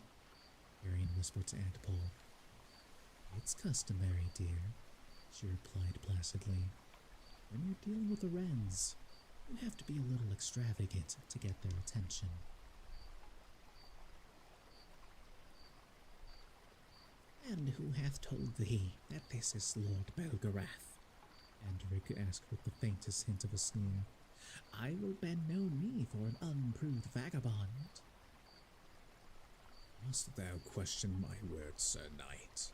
Arian whispered to Aunt Pole. It's customary, dear, she replied placidly. When you're dealing with the Wrens, you have to be a little extravagant to get their attention. And who hath told thee that this is Lord Belgarath? Andric asked with the faintest hint of a sneer. I will bend no knee for an unproved vagabond. Must thou question my words, Sir Knight?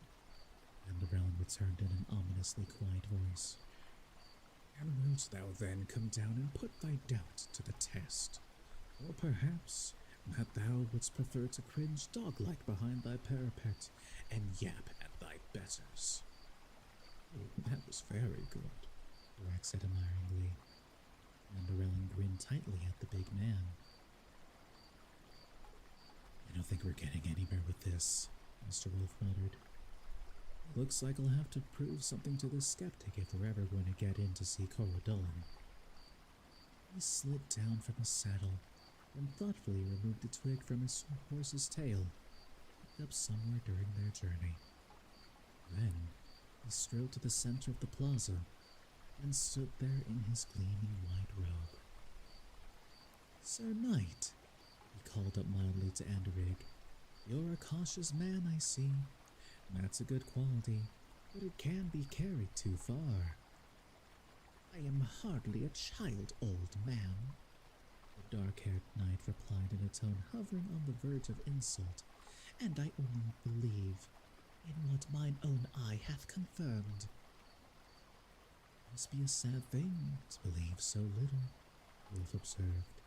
And the realm returned in an ominously quiet voice. And wilt thou then come down and put thy doubt to the test? Or perhaps that thou wouldst prefer to cringe dog-like behind thy parapet and yap at thy betters? Oh, that was very good, Rex said admiringly. Mandarellin grinned tightly at the big man. I don't think we're getting anywhere with this, Mr. Wolf muttered. It looks like I'll have to prove something to this skeptic if we're ever going to get in to see Corydulin. He slid down from his saddle and thoughtfully removed a twig from his horse's tail, picked up somewhere during their journey. Then he strolled to the center of the plaza and stood there in his gleaming white robe. Sir Knight, he called up mildly to Anderig, you're a cautious man, I see. That's a good quality, but it can be carried too far. I am hardly a child, old man, the dark-haired knight replied in a tone hovering on the verge of insult, and I only believe in what mine own eye hath confirmed. Must be a sad thing to believe so little, Wolf observed.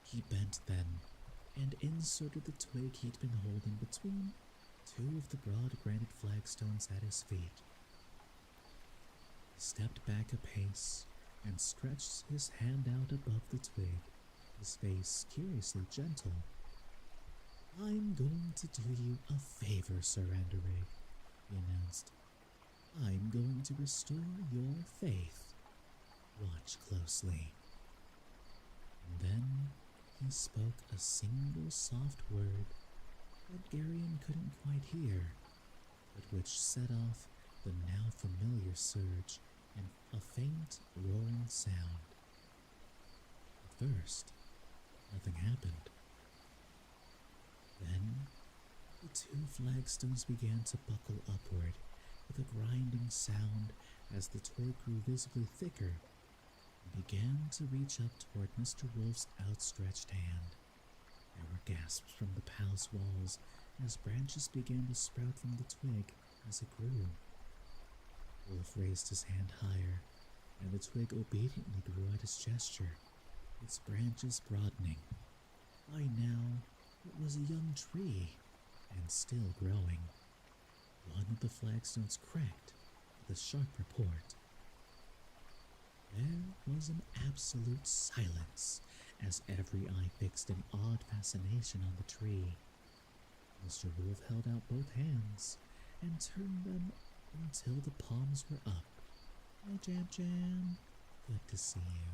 He bent then, and inserted the twig he'd been holding between two of the broad granite flagstones at his feet. He stepped back a pace and stretched his hand out above the twig, his face curiously gentle. I'm going to do you a favor, Sir Anderig, he announced. I'm going to restore your faith. Watch closely. And then he spoke a single soft word that Garion couldn't quite hear, but which set off the now familiar surge and a faint roaring sound. At first, nothing happened. Then, the two flagstones began to buckle upward with a grinding sound as the twig grew visibly thicker and began to reach up toward Mr. Wolf's outstretched hand. There were gasps from the palace walls as branches began to sprout from the twig as it grew. Wolf raised his hand higher, and the twig obediently grew at his gesture, its branches broadening. By now, it was a young tree, and still growing. One of the flagstones cracked with a sharp report. There was an absolute silence as every eye fixed in awed fascination on the tree. Mr. Wolf held out both hands and turned them until the palms were up. Hi, Jam Jam. Good to see you.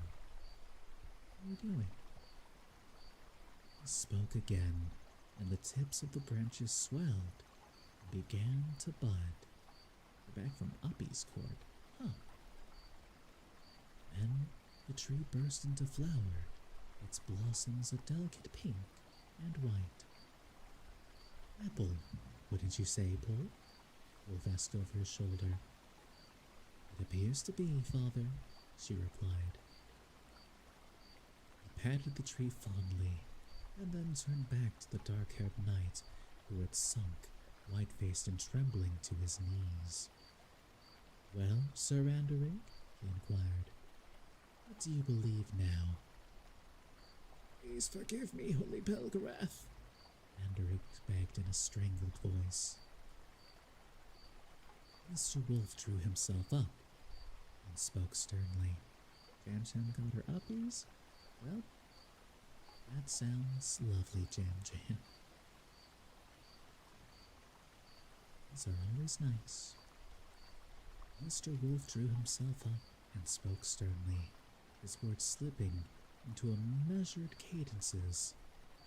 How are you doing? He spoke again, and the tips of the branches swelled and began to bud. You're back from Uppy's court, huh? Then the tree burst into flower, its blossoms a delicate pink and white. Apple, wouldn't you say, Paul? Wolf asked over his shoulder. It appears to be, Father, she replied. He patted the tree fondly, and then turned back to the dark-haired knight who had sunk, white-faced and trembling, to his knees. Well, Sir Anderig, he inquired, what do you believe now? Please forgive me, Holy Belgarath, Anderig begged in a strangled voice. Mr. Wolf drew himself up and spoke sternly. Jam Jam got her uppies? Well, that sounds lovely, Jam Jam. These are always nice. Mr. Wolf drew himself up and spoke sternly, his words slipping into a measured cadences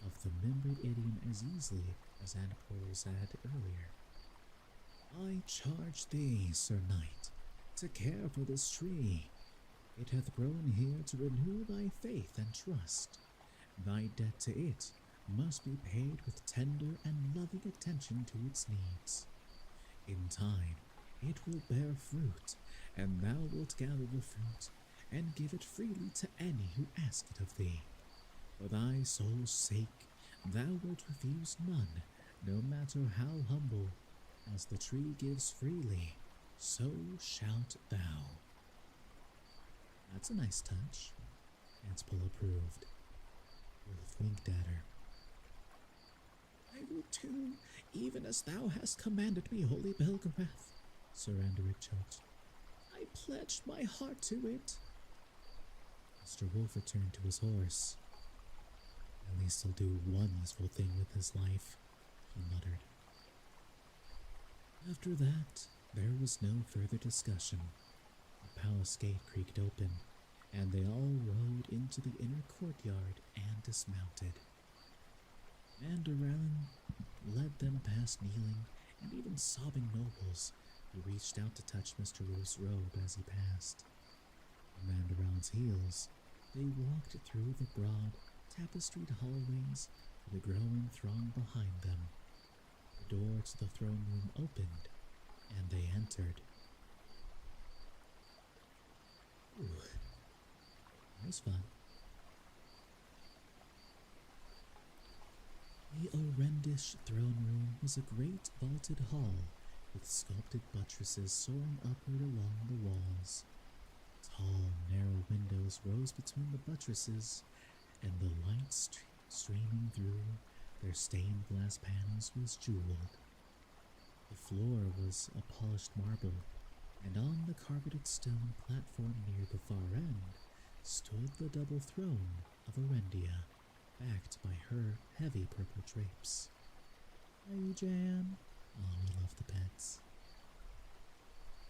of the membered idiom as easily as Aunt Pearl's had earlier. I charge thee, Sir Knight, to care for this tree. It hath grown here to renew thy faith and trust. Thy debt to it must be paid with tender and loving attention to its needs. In time, it will bear fruit, and thou wilt gather the fruit, and give it freely to any who ask it of thee. For thy soul's sake, thou wilt refuse none, no matter how humble. As the tree gives freely, so shalt thou. That's a nice touch, Aunt Pull approved. Wolf winked at her. I will too, even as thou hast commanded me, holy Belgarath, Sir Anderic choked. I pledged my heart to it. Mr. Wolf returned to his horse. At least he'll do one useful thing with his life, he muttered. After that, there was no further discussion. The palace gate creaked open, and they all rode into the inner courtyard and dismounted. Mandarellen led them past kneeling and even sobbing nobles who reached out to touch Mr. Wolf's robe as he passed. On Mandarellen's heels, they walked through the broad, tapestried hallways to the growing throng behind them. The door to the throne room opened, and they entered. Ooh, that was fun. The Orendish throne room was a great vaulted hall with sculpted buttresses soaring upward along the walls. Tall, narrow windows rose between the buttresses, and the light streaming through their stained glass panels was jeweled. The floor was a polished marble, and on the carpeted stone platform near the far end stood the double throne of Orendia, backed by her heavy purple drapes. Hey, Jan. Oh, we love the pets.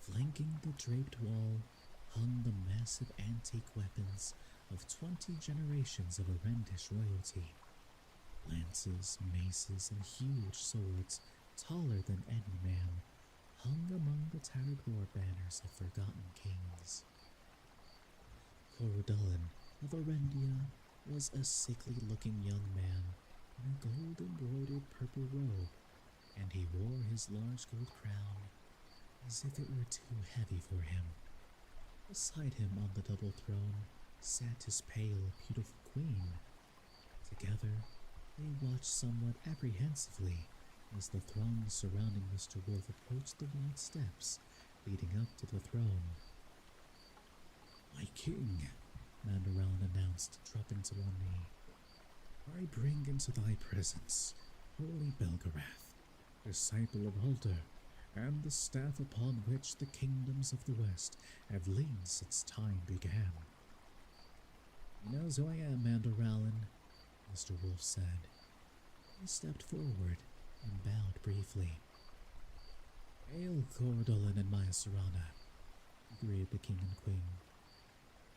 Flanking the draped wall hung the massive antique weapons of 20 generations of Orendish royalty. Lances, maces, and huge swords, taller than any man, hung among the tattered war banners of forgotten kings. Corydulin of Orendia was a sickly-looking young man in a gold-embroidered purple robe, and he wore his large gold crown as if it were too heavy for him. Beside him on the double throne sat his pale, beautiful queen. Together, they watched somewhat apprehensively as the throng surrounding Mr. Wolf approached the wide steps leading up to the throne. My king, Mandarellen announced, dropping to one knee. I bring into thy presence holy Belgarath, disciple of Hulder, and the staff upon which the kingdoms of the West have leaned since time began. He knows who I am, Mandarellen, Mr. Wolf said. He stepped forward and bowed briefly. Hail, Corydulin and Maya Serana, agreed the king and queen.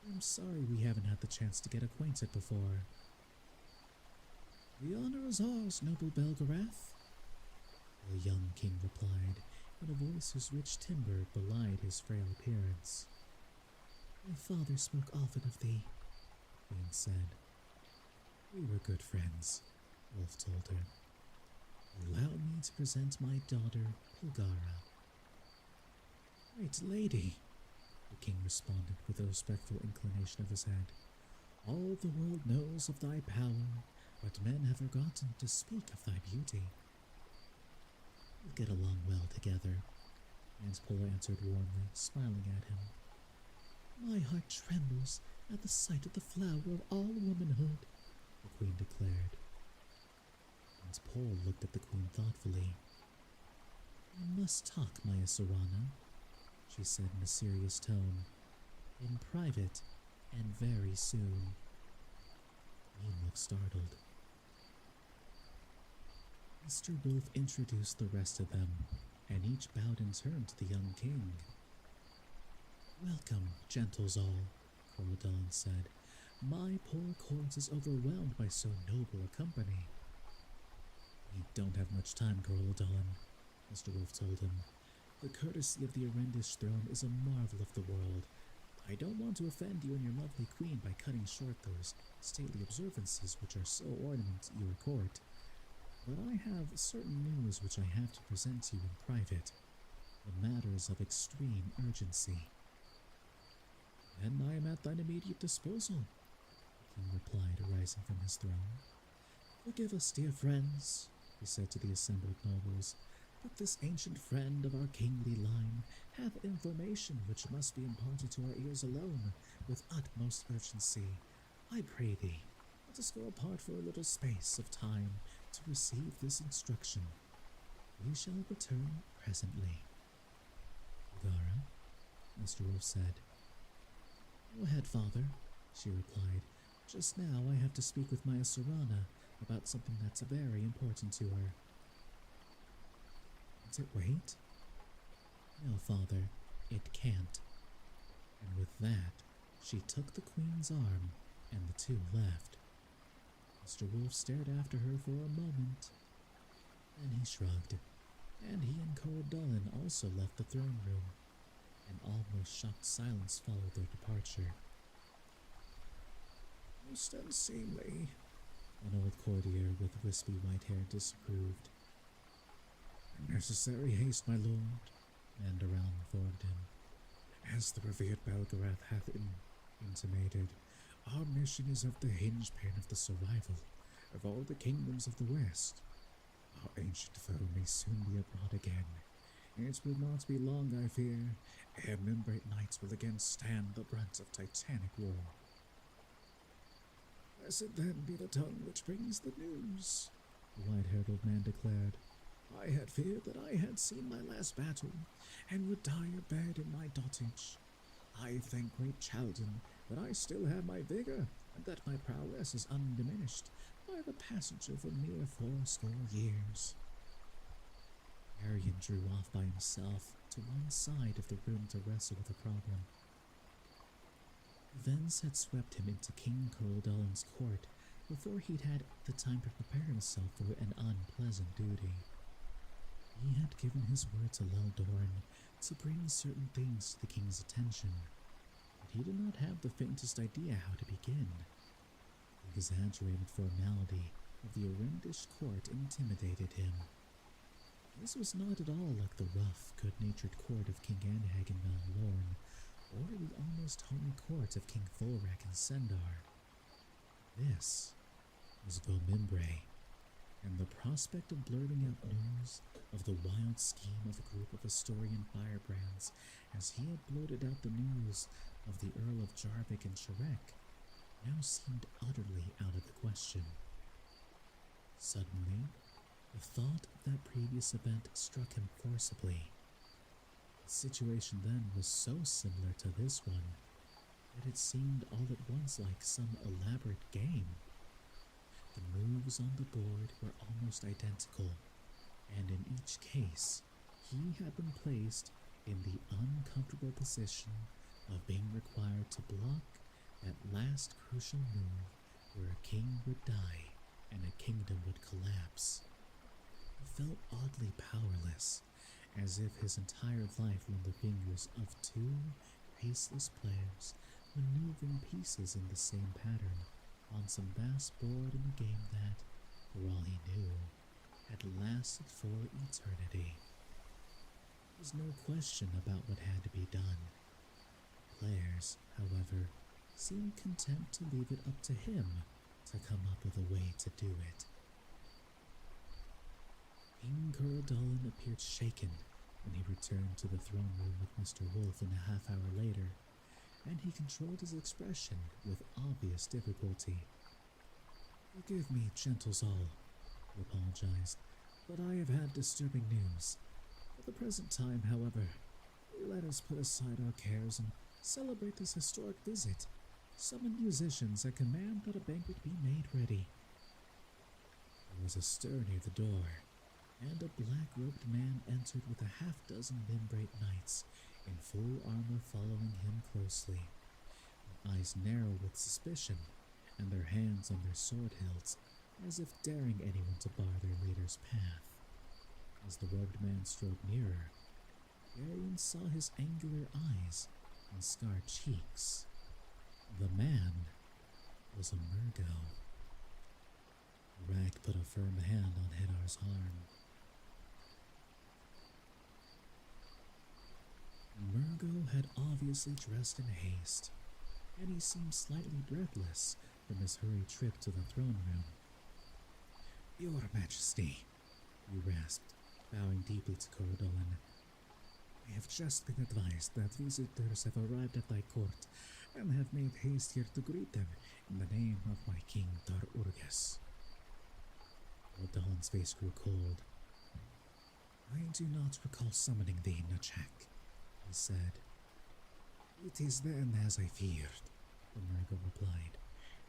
I'm sorry we haven't had the chance to get acquainted before. The honor is ours, noble Belgarath, the young king replied, in a voice whose rich timbre belied his frail appearance. My father spoke often of thee, the queen said. We were good friends, Wolf told her. Allow me to present my daughter, Pulgara. Great lady, the king responded with a respectful inclination of his head. All the world knows of thy power, but men have forgotten to speak of thy beauty. We'll get along well together, Aunt Pull answered warmly, smiling at him. My heart trembles at the sight of the flower of all womanhood, the queen declared. Aunt Pull looked at the queen thoughtfully. We must talk, Maya Serana, she said in a serious tone, in private and very soon. The queen looked startled. Mr. Wolf introduced the rest of them, and each bowed in turn to the young king. "Welcome, gentles all," Corydon said. "My poor court is overwhelmed by so noble a company." "We don't have much time, Corydon," Mr. Wolf told him. "The courtesy of the Arendish throne is a marvel of the world. I don't want to offend you and your lovely queen by cutting short those stately observances which are so ornament your court, but I have certain news which I have to present to you in private. The matter is of extreme urgency." "And I am at thine immediate disposal," the king replied, rising from his throne. "Forgive us, dear friends," he said to the assembled nobles, "but this ancient friend of our kingly line hath information which must be imparted to our ears alone, with utmost urgency. I pray thee, let us go apart for a little space of time to receive this instruction. We shall return presently." "Gara," Mr. Wolf said. "Go ahead, father," she replied. "Just now I have to speak with Maya Serana about something that's very important to her." "Can't it wait?" "No, father, it can't." And with that, she took the queen's arm, and the two left. Mr. Wolf stared after her for a moment. Then he shrugged, and he and Corydon also left the throne room. An almost shocked silence followed their departure. "Most unseemly," an old courtier with wispy white hair disapproved. "Unnecessary haste, my lord," Mandaral informed him. "As the revered Belgarath hath intimated, our mission is of the hinge-pin of the survival of all the kingdoms of the West. Our ancient foe may soon be abroad again. It will not be long, I fear, ere Membrate Knights will again stand the brunt of titanic war." "Blessed then be the tongue which brings the news," the white-haired old man declared. "I had feared that I had seen my last battle, and would die abed in my dotage. I thank great Chalden that I still have my vigor, and that my prowess is undiminished by the passage of a mere 80 years. Arian drew off by himself to one side of the room to wrestle with a problem. Events had swept him into King Corydon's court before he'd had the time to prepare himself for an unpleasant duty. He had given his word to Leldoran to bring certain things to the king's attention, but he did not have the faintest idea how to begin. The exaggerated formality of the Arendish court intimidated him. This was not at all like the rough, good-natured court of King Anheg and Malorn, or the almost homey court of King Volrak and Sendar. This was Gomimbre, and the prospect of blurting out news of the wild scheme of a group of Astorian firebrands, as he had blurted out the news of the Earl of Jarvik and Shrek, now seemed utterly out of the question. Suddenly, the thought of that previous event struck him forcibly. The situation then was so similar to this one that it seemed all at once like some elaborate game. The moves on the board were almost identical, and in each case, he had been placed in the uncomfortable position of being required to block that last crucial move where a king would die and a kingdom would collapse. He felt oddly powerless, as if his entire life were in the fingers of two faceless players maneuvering pieces in the same pattern on some vast board in a game that, for all he knew, had lasted for eternity. There was no question about what had to be done. Players, however, seemed content to leave it up to him to come up with a way to do it. King Corydon appeared shaken when he returned to the throne room with Mr. Wolf a half-hour later, and he controlled his expression with obvious difficulty. "Forgive me, gentles all," he apologized, "but I have had disturbing news. For the present time, however, let us put aside our cares and celebrate this historic visit. Summon musicians and command that a banquet be made ready." There was a stir near the door, and a black-robed man entered with a half-dozen limbrate knights in full armor following him closely, their eyes narrow with suspicion and their hands on their sword hilts as if daring anyone to bar their leader's path. As the robed man strode nearer, Arian saw his angular eyes and scarred cheeks. The man was a Murgo. Rag put a firm hand on Hidar's arm. Murgo had obviously dressed in haste, and he seemed slightly breathless from his hurried trip to the throne room. "Your Majesty," he rasped, bowing deeply to Cordolan. "I have just been advised that visitors have arrived at thy court and have made haste here to greet them in the name of my king Tar Urges." Cordolan's face grew cold. "I do not recall summoning thee, Nachak," he said. "It is then as I feared," the Murgo replied.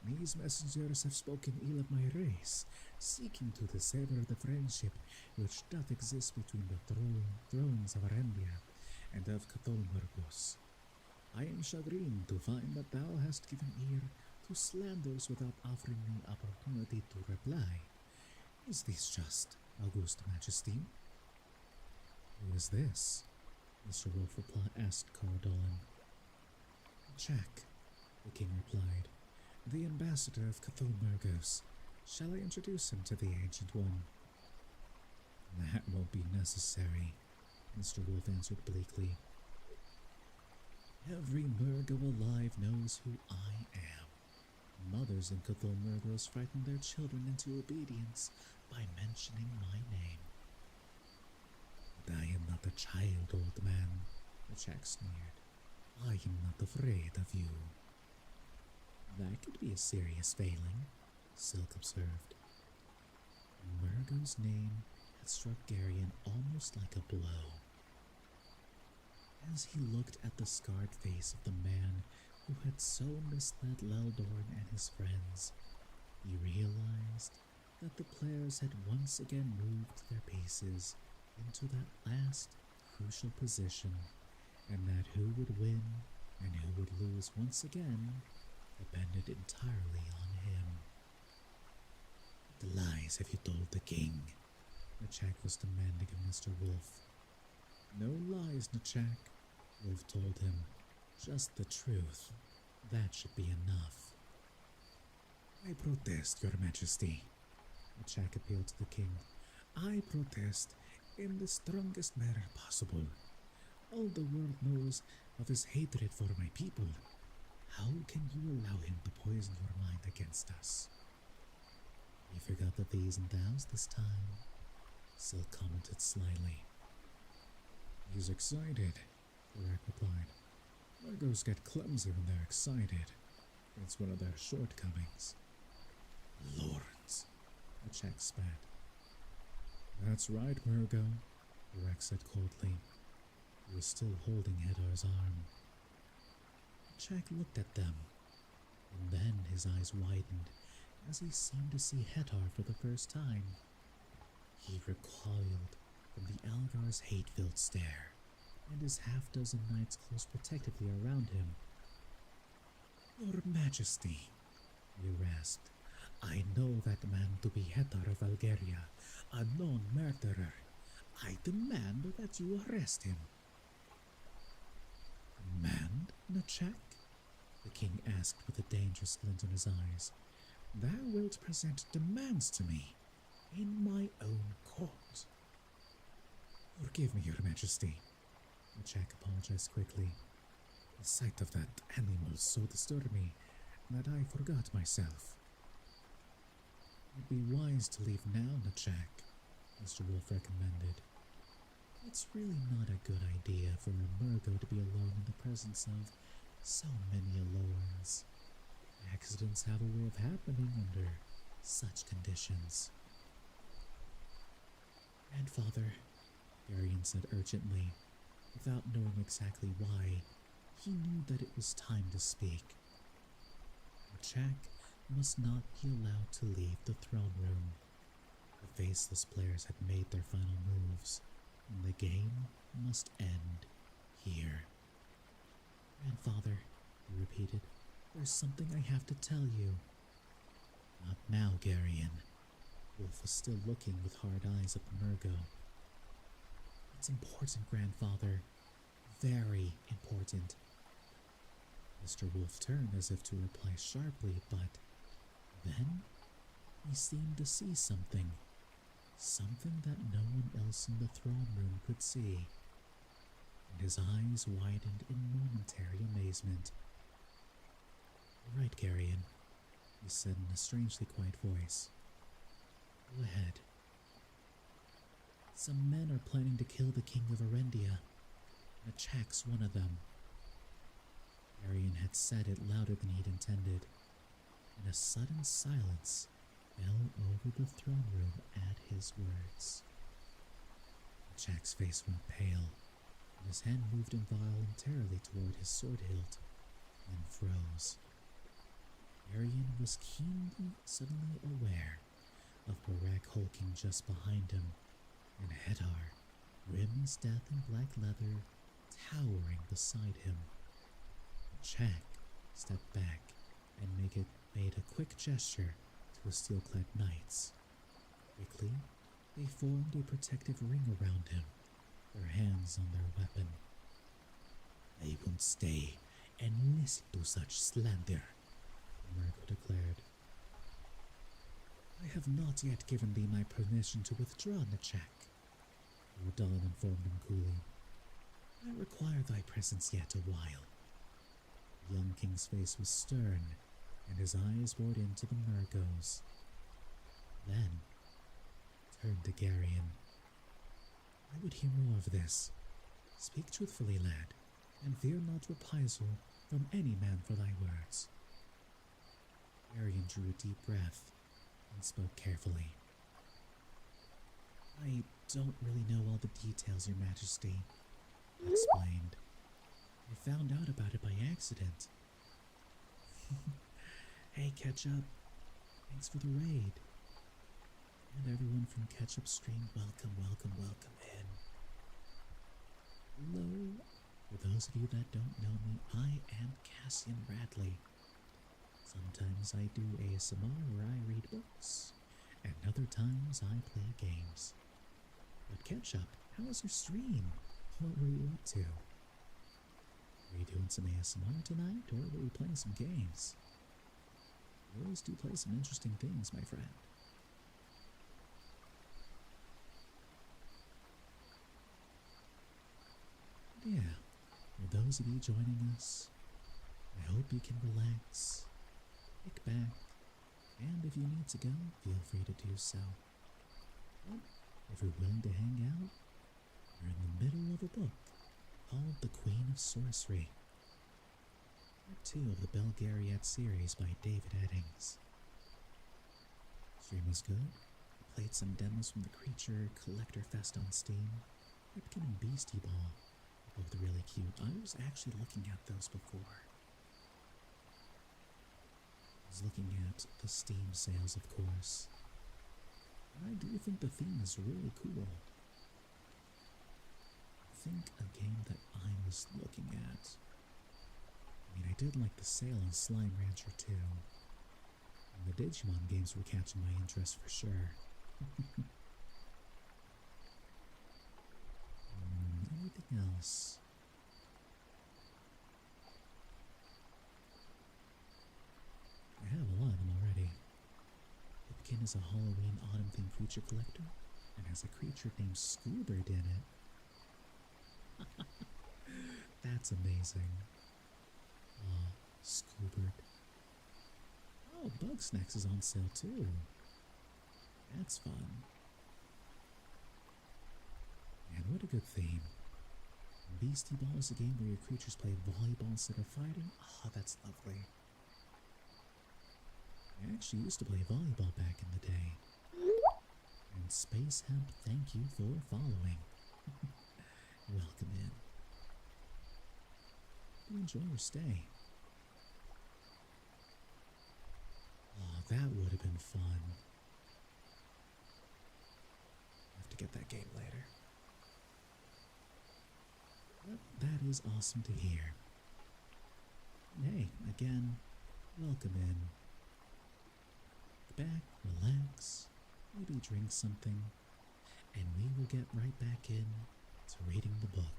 "These messengers have spoken ill of my race, seeking to dissever the friendship which doth exist between the thrones of Arendia and of Cthulmurgos. I am chagrined to find that thou hast given ear to slanders without offering me opportunity to reply. Is this just, August Majesty?" "Who is this?" Mr. Wolf asked Cordolan. "Jack," the king replied, "the ambassador of Cthulmurgos. Shall I introduce him to the Ancient One?" "That won't be necessary," Mr. Wolf answered bleakly. "Every Murgo alive knows who I am. Mothers in Cthulmurgos frighten their children into obedience by mentioning my name." "But I am not a child, old man," the Jack sneered. "I am not afraid of you." "That could be a serious failing," Silk observed. Murgo's name had struck Garion almost like a blow. As he looked at the scarred face of the man who had so misled Leldorn and his friends, he realized that the players had once again moved their pieces into that last crucial position, and that who would win and who would lose once again depended entirely on him. "What lies have you told the king?" Nachak was demanding of Mr. Wolf. "No lies, Nachak," Wolf told him. "Just the truth. That should be enough." "I protest, Your Majesty," Nachak appealed to the king. "I protest in the strongest manner possible. All the world knows of his hatred for my people. How can you allow him to poison your mind against us?" "You forgot the these and thous this time," Silk commented slyly. "He's excited," Varric replied. "Murgos get clumsy when they're excited. It's one of their shortcomings." "Lords," Nachak spat. "That's right, Murgo," Varric said coldly. He was still holding Hidar's arm. Nachak looked at them, and then his eyes widened as he seemed to see Hedar for the first time. He recoiled from the Algar's hate-filled stare, and his half-dozen knights closed protectively around him. "Your Majesty," he rasped, "I know that man to be Hedar of Algeria, a known murderer. I demand that you arrest him." "Demand, Nachak?" the king asked with a dangerous glint in his eyes. "Thou wilt present demands to me in my own court." "Forgive me, Your Majesty," Nachak apologized quickly. "The sight of that animal so disturbed me that I forgot myself." "It'd be wise to leave now, Nachak," Mr. Wolf recommended. "It's really not a good idea for a Murgo to be alone in the presence of so many Alorans. Accidents have a way of happening under such conditions." "Grandfather," Garion said urgently, without knowing exactly why. He knew that it was time to speak. Nachak must not be allowed to leave the throne room. The faceless players had made their final moves, and the game must end here. Grandfather, he repeated, there's something I have to tell you. Not now, Garion. Wolf was still looking with hard eyes at the Murgo. It's important, Grandfather. Very important. Mr. Wolf turned as if to reply sharply, but then he seemed to see something. Something that no one else in the throne room could see. And his eyes widened in momentary amazement. You're right, Garion, he said in a strangely quiet voice. Go ahead. Some men are planning to kill the king of Erendia. Nachak's one of them. Garion had said it louder than he'd intended, and a sudden silence fell over the throne room at his words. Nachak's face went pale, and his hand moved involuntarily toward his sword hilt, then froze. Garion was suddenly aware of Barak hulking just behind him, and Hedar, grim as death in black leather, towering beside him. Chak stepped back and made a quick gesture to the steel-clad knights. Quickly, they formed a protective ring around him, their hands on their weapon. I won't stay and listen to such slander, Murgo declared. I have not yet given thee my permission to withdraw, Nachak, Rodolin informed him coolly. I require thy presence yet a while. The young king's face was stern, and his eyes bored into the Murgo's. Then, turned to Garion. I would hear more of this. Speak truthfully, lad, and fear not reprisal from any man for thy words. Garion drew a deep breath and spoke carefully. I don't really know all the details, Your Majesty, he explained. I found out about it by accident. Hey, Ketchup. Thanks for the raid. And everyone from Ketchup Stream, welcome in. Hello. For those of you that don't know me, I am Cassian Radley. Sometimes I do ASMR where I read books, and other times I play games. But Ketchup, how was your stream? What were you up to? Were you doing some ASMR tonight, or were you playing some games? You always do play some interesting things, my friend. But yeah, for those of you joining us, I hope you can relax, kick back, and if you need to go, feel free to do so. But if you're willing to hang out, we're in the middle of a book called The Queen of Sorcery, Part 2 of the Belgariad series by David Eddings. Stream was good. I played some demos from the Creature Collector Fest on Steam. Ikemen and Beastie Ball are both really cute. I was actually looking at those before. I was looking at the Steam sales, of course. And I do think the theme is really cool. I think a game that I was looking at, I did like the sale on Slime Rancher too. And the Digimon games were catching my interest for sure. Anything else? I have a lot of them already. Pipkin is a Halloween autumn-themed creature collector and has a creature named Scoobert in it. That's amazing. Scoobert. Oh, Bugsnax is on sale too. That's fun. And what a good theme. Beastie Ball is a game where your creatures play volleyball instead of fighting. Oh, that's lovely. I actually used to play volleyball back in the day. And Space Hemp, thank you for following. Welcome in. Do enjoy your stay. Oh, that would have been fun. get that game later. But that is awesome to hear. And hey, again, welcome in. Get back, relax, maybe drink something, and we will get right back in to reading the book,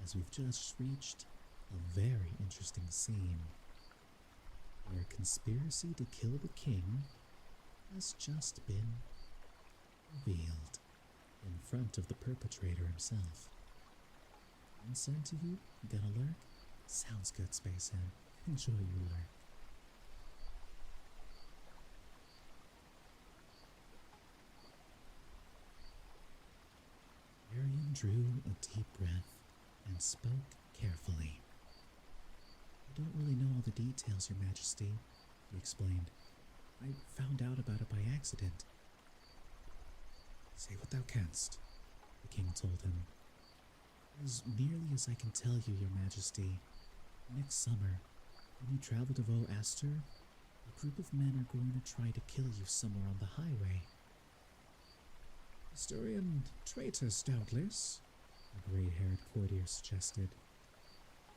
as we've just reached a very interesting scene, where a conspiracy to kill the king has just been revealed in front of the perpetrator himself. And sent to you, gonna lurk? Sounds good, Spacehead. Enjoy your lurk. Arian drew a deep breath and spoke carefully. I don't really know all the details, Your Majesty, he explained. I found out about it by accident. Say what thou canst, the king told him. As nearly as I can tell you, Your Majesty, next summer, when you travel to Vtuber, a group of men are going to try to kill you somewhere on the highway. Historian traitors, doubtless, a grey-haired courtier suggested.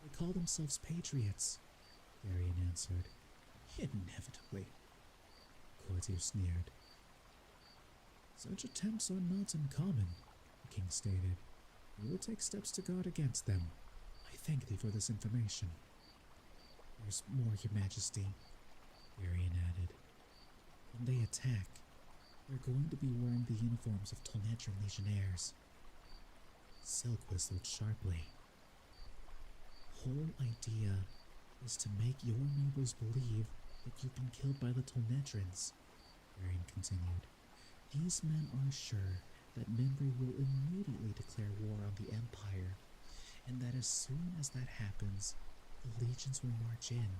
They call themselves patriots, Arian answered. Inevitably, the courtier sneered. Such attempts are not uncommon, the king stated. We will take steps to guard against them. I thank thee for this information. There's more, Your Majesty, Arian added. When they attack, they're going to be wearing the uniforms of Tolnetran legionnaires. Silk whistled sharply. The whole idea is to make your neighbors believe that you've been killed by the Tolnetrans, Arian continued. These men are sure that Membri will immediately declare war on the Empire, and that as soon as that happens, the legions will march in.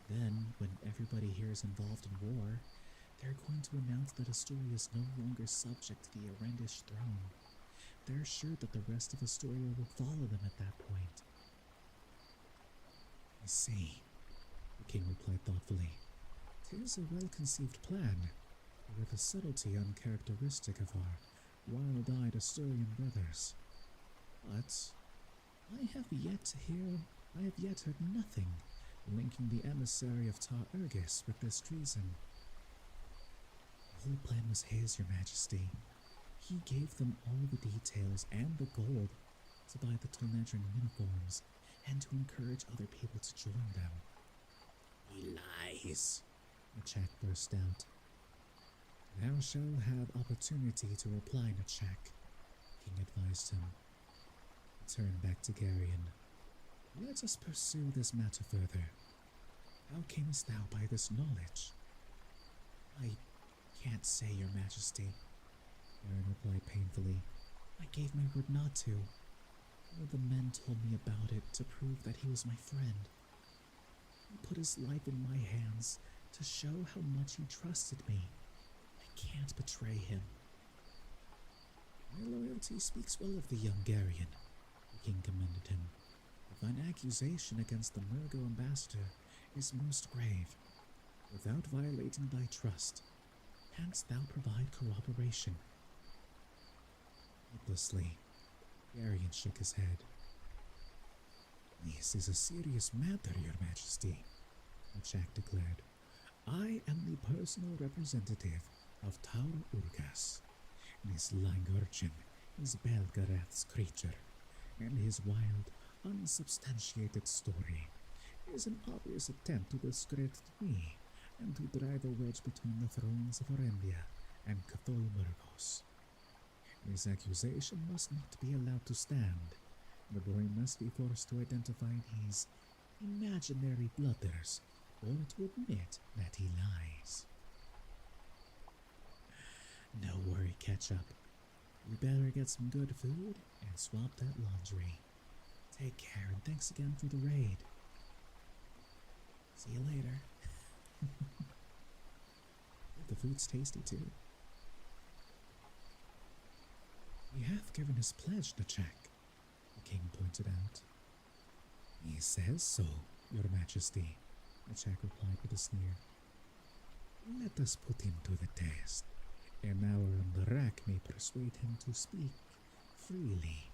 Then, when everybody here is involved in war, they're going to announce that Astoria is no longer subject to the Arendish throne. They're sure that the rest of Astoria will follow them at that point. I see, the king replied thoughtfully. 'Tis a well-conceived plan, with a subtlety uncharacteristic of our wild-eyed Asturian brothers. But I have yet heard nothing linking the emissary of Tar Urgis with this treason. The whole plan was his, Your Majesty. He gave them all the details and the gold to buy the Tolnetran uniforms and to encourage other people to join them. He lies, Nachak burst out. Thou shalt have opportunity to reply, Nachak, King advised him. He turned back to Garion. Let us pursue this matter further. How camest thou by this knowledge? I can't say, Your Majesty, Garion replied painfully. I gave my word not to. One of the men told me about it to prove that he was my friend. He put his life in my hands to show how much he trusted me. I can't betray him. My loyalty speaks well of the young Garion, the king commended him. If thine accusation against the Murgo ambassador is most grave, without violating thy trust, canst thou provide corroboration? Hopelessly, Garion shook his head. This is a serious matter, Your Majesty, Nachak declared. I am the personal representative of Taur Urgas. This Langurchin is Belgareth's creature, and his wild, unsubstantiated story is an obvious attempt to discredit me and to drive a wedge between the thrones of Orendia and Cathol Murgos. This accusation must not be allowed to stand. The boy must be forced to identify his imaginary brothers or to admit that he lies. No worry, Ketchup. You better get some good food and swap that laundry. Take care, and thanks again for the raid. See you later. The food's tasty, too. He hath given his pledge, Nachak, the king pointed out. He says so, Your Majesty, Nachak replied with a sneer. Let us put him to the test. An hour on the the rack may persuade him to speak freely.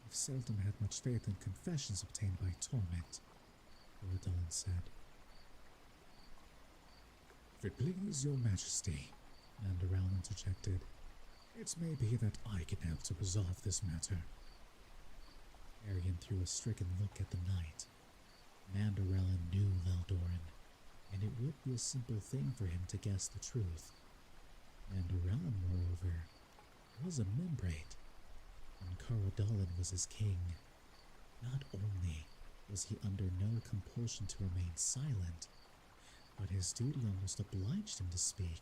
I've seldom had much faith in confessions obtained by torment, Caradolin said. If it please your majesty, Mandaral interjected, it may be that I can help to resolve this matter. Arian threw a stricken look at the knight. Mandarellen knew Valdorin, and it would be a simple thing for him to guess the truth. Mandarellen, moreover, was a membrate, and Caradolin was his king. Not only was he under no compulsion to remain silent, but his duty almost obliged him to speak.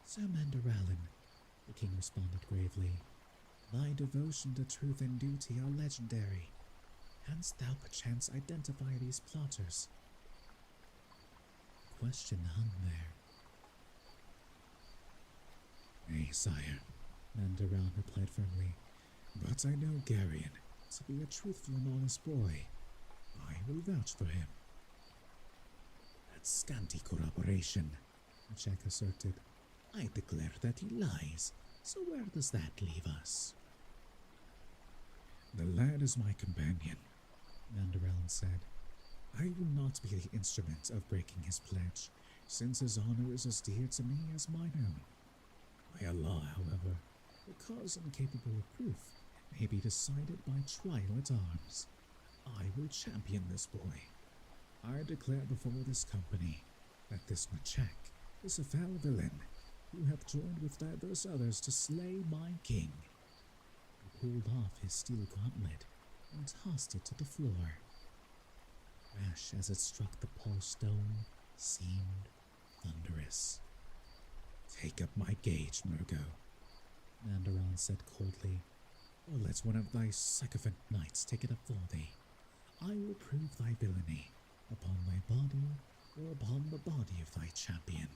Sir Mandarellen, the king responded gravely, thy devotion to truth and duty are legendary. Canst thou perchance identify these plotters? The question hung there. Nay, sire, Mandarellen replied firmly, but I know Garion to be a truthful and honest boy. I will vouch for him. That's scanty corroboration, Jack asserted. I declare that he lies, so where does that leave us? The lad is my companion, Mandarellen said. I will not be the instrument of breaking his pledge, since his honor is as dear to me as mine own. By Allah, however, the cause incapable of proof may be decided by trial at arms. I will champion this boy. I declare before this company that this Machak is a foul villain who hath joined with divers others to slay my king. He pulled off his steel gauntlet and tossed it to the floor. Crash as it struck the pole stone seemed thunderous. Take up my gage, Murgo, Mandaron said coldly, or let one of thy sycophant knights take it up for thee. I will prove thy villainy upon thy body or upon the body of thy champion.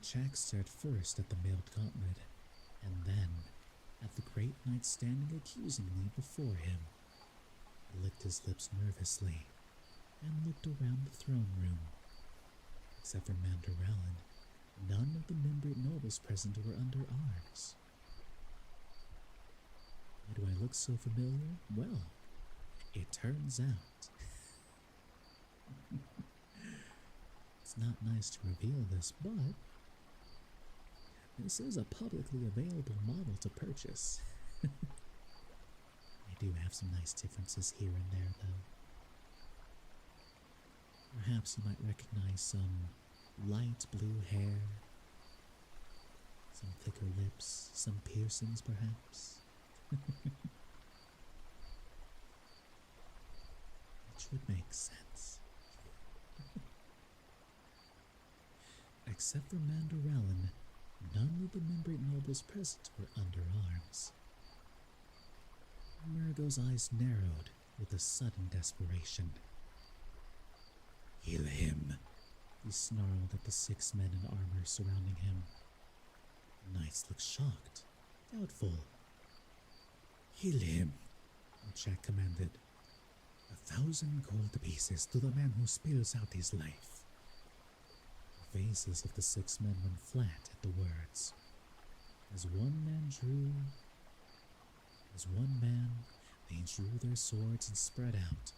Jack stared first at the mailed gauntlet, and then at the great knight standing accusingly before him. He licked his lips nervously and looked around the throne room. Except for Mandarellen, none of the membrate nobles present were under arms. Why do I look so familiar? Well, it turns out it's not nice to reveal this, but this is a publicly available model to purchase. I do have some nice differences here and there, though. Perhaps you might recognize some light blue hair, some thicker lips, some piercings, perhaps. Which would make sense. Except for Mandarellen, none of the membrate nobles present were under arms. Murgo's eyes narrowed with a sudden desperation. Heal him, he snarled at the 6 men in armor surrounding him. The knights looked shocked, doubtful. Heal him, Jack commanded. 1,000 gold pieces to the man who spills out his life. The faces of the 6 men went flat at the words. As one man, they drew their swords and spread out,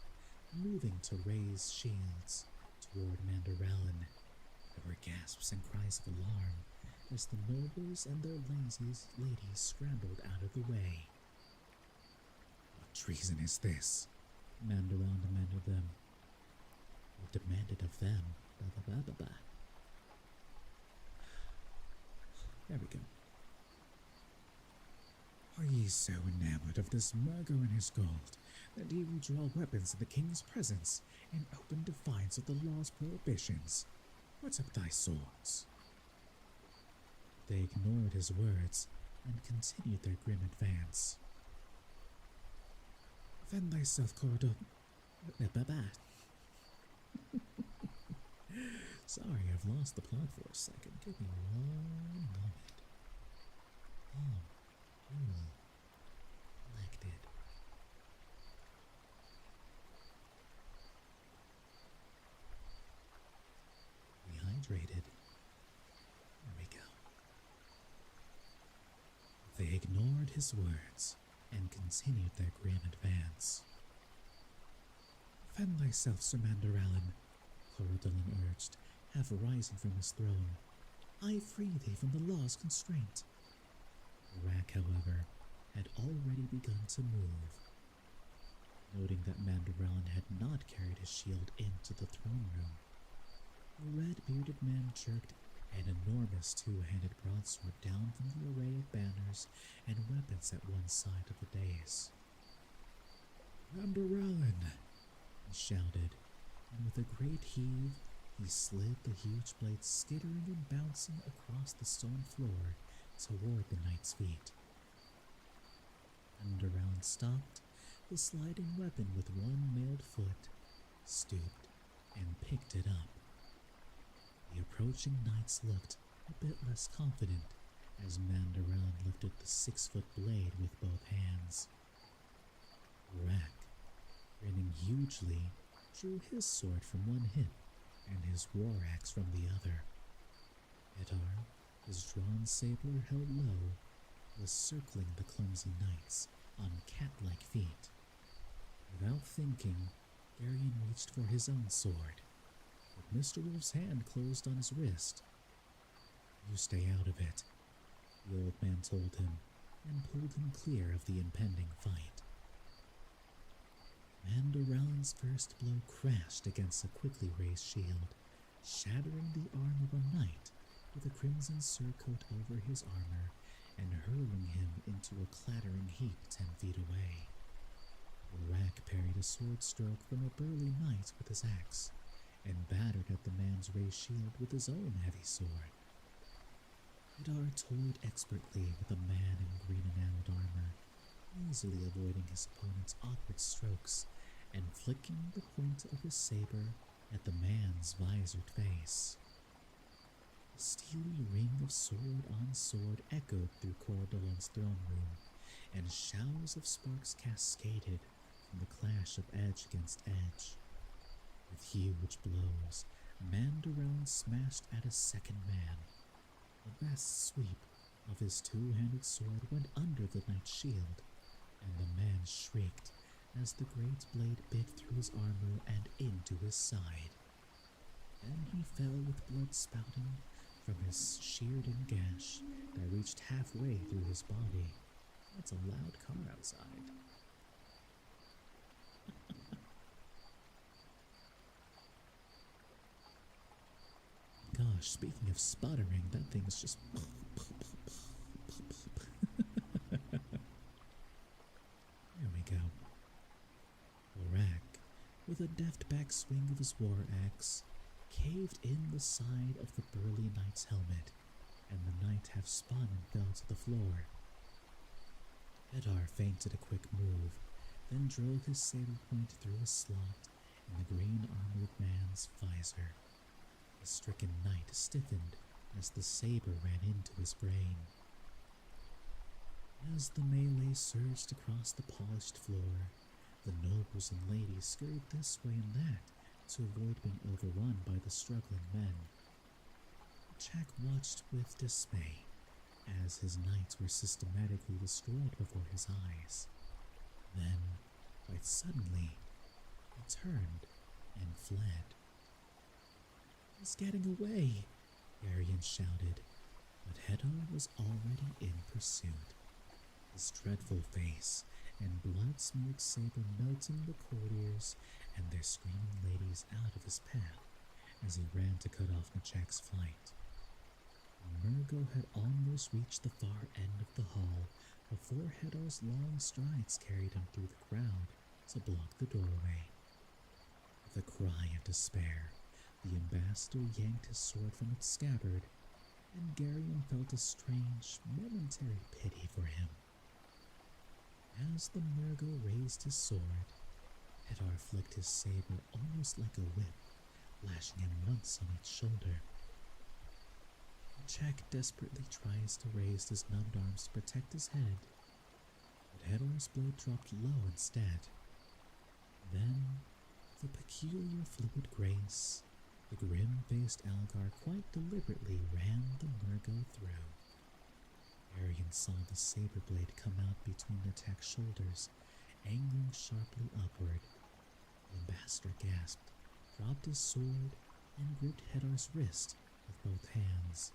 moving to raise shields toward Mandarellen. There were gasps and cries of alarm as the nobles and their ladies scrambled out of the way. What treason is this? Mandarellen demanded them. Or demanded of them. There we go. Are ye so enamored of this Murgo and his gold that ye will draw weapons in the king's presence in open defiance of the law's prohibitions? Put up thy swords. They ignored his words and continued their grim advance. Defend thyself, Corridor. Sorry, I've lost the plot for a second. Give me one moment. Elected. Rehydrated. his words and continued their grim advance. "Defend thyself, Sir Manderallen," Corydon urged, half rising from his throne. "I free thee from the law's constraint." Rack, however, had already begun to move. Noting that Manderallen had not carried his shield into the throne room, the red-bearded man jerked an enormous two-handed broadsword down from the array of banners and weapons at one side of the dais. "Manderallen!" he shouted, and with a great heave, he slid the huge blade skittering and bouncing across the stone floor toward the knight's feet. Manderallen stopped the sliding weapon with one mailed foot, stooped, and picked it up. The approaching knights looked a bit less confident as Manderallen lifted the 6-foot blade with both hands. Rack, grinning hugely, drew his sword from one hip and his war axe from the other. Edar, his drawn saber held low, was circling the clumsy knights on cat-like feet. Without thinking, Arion reached for his own sword, but Mr. Wolf's hand closed on his wrist. "You stay out of it," the old man told him, and pulled him clear of the impending fight. Manderallen's first blow crashed against a quickly raised shield, shattering the arm of a knight with a crimson surcoat over his armor and hurling him into a clattering heap 10 feet away. Rack parried a sword stroke from a burly knight with his axe, and battered at the man's raised shield with his own heavy sword. Edar toyed expertly with a man in green enameled armor, easily avoiding his opponent's awkward strokes and flicking the point of his saber at the man's visored face. The steely ring of sword on sword echoed through Corydon's throne room, and showers of sparks cascaded from the clash of edge against edge. With huge blows, Manderallen smashed at a second man. A vast sweep of his two-handed sword went under the knight's shield, and the man shrieked as the great blade bit through his armor and into his side. Then he fell with blood spouting from his sheared-in gash that reached halfway through his body. That's a loud car outside. Gosh, speaking of sputtering, that thing's just... There we go. Lorak, with a deft back swing of his war axe, caved in the side of the burly knight's helmet, and the knight half spun and fell to the floor. Edar feinted a quick move, then drove his saber point through a slot in the green-armored man's visor. The stricken knight stiffened as the saber ran into his brain. As the melee surged across the polished floor, the nobles and ladies scurried this way and that to avoid being overrun by the struggling men. Jack watched with dismay as his knights were systematically destroyed before his eyes. Then, quite suddenly, he turned and fled. "He's getting away!" Arion shouted, but Hedar was already in pursuit, his dreadful face and blood-smeared saber melting the courtiers and their screaming ladies out of his path as he ran to cut off Nachak's flight. Murgo had almost reached the far end of the hall before Hedar's long strides carried him through the crowd to block the doorway. With a cry of despair, the ambassador yanked his sword from its scabbard, and Garion felt a strange, momentary pity for him. As the Murgo raised his sword, Hedar flicked his saber almost like a whip, lashing him once on each shoulder. Jack desperately tries to raise his numbed arms to protect his head, but Hedar's blade dropped low instead. Then, with a peculiar fluid grace, the grim-faced Algar quite deliberately ran the Murgo through. Arian saw the saber blade come out between the tech's shoulders, angling sharply upward. The ambassador gasped, dropped his sword, and gripped Hedar's wrist with both hands.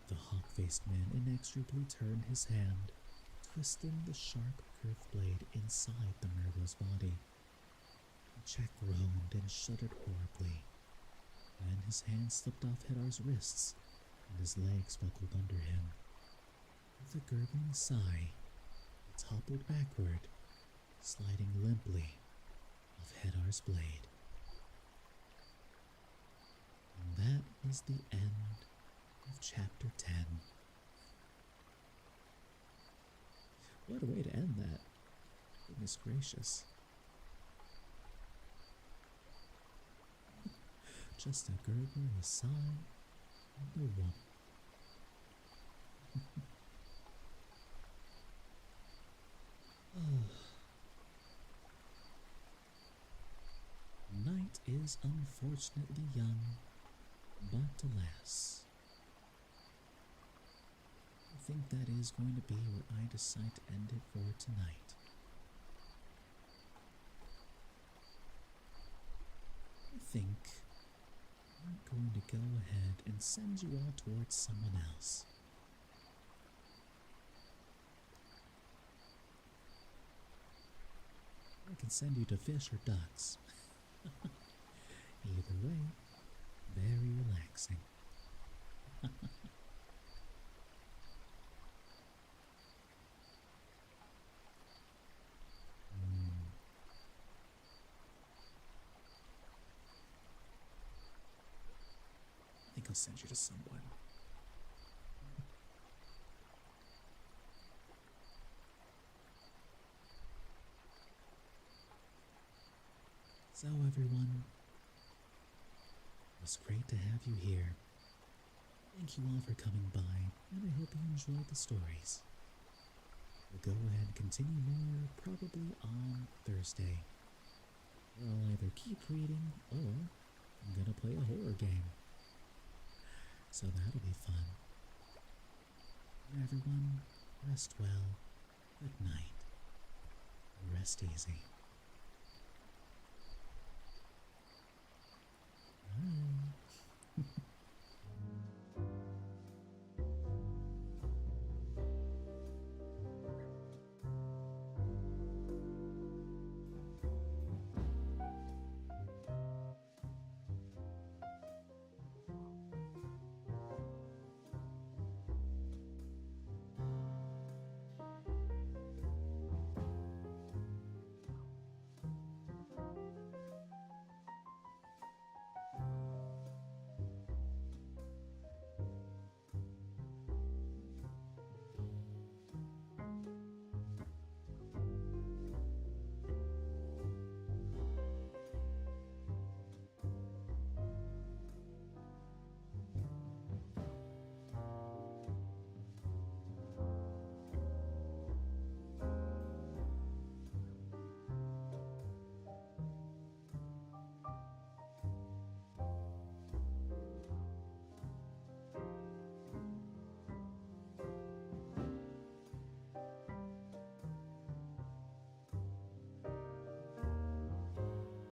The hawk-faced man inexorably turned his hand, twisting the sharp, curved blade inside the Merlo's body. The Czech groaned and shuddered horribly. Then his hand slipped off Hedar's wrists, and his legs buckled under him. With a gurgling sigh, he toppled backward, sliding limply off Hedar's blade. And that was the end of Chapter 10. What a way to end that. Goodness gracious. Just a gurgle, a sigh, and a whoop. Night is unfortunately young, but alas. I think that is going to be where I decide to end it for tonight. I think I'm going to go ahead and send you all towards someone else. I can send you to fish or ducks. Either way, very relaxing. I think I'll send you to someone. So everyone, it was great to have you here. Thank you all for coming by, and I hope you enjoyed the stories. We'll go ahead and continue more probably on Thursday. I'll either keep reading or I'm gonna play a horror game. So that'll be fun. Everyone, rest well, good night, and rest easy. Bye.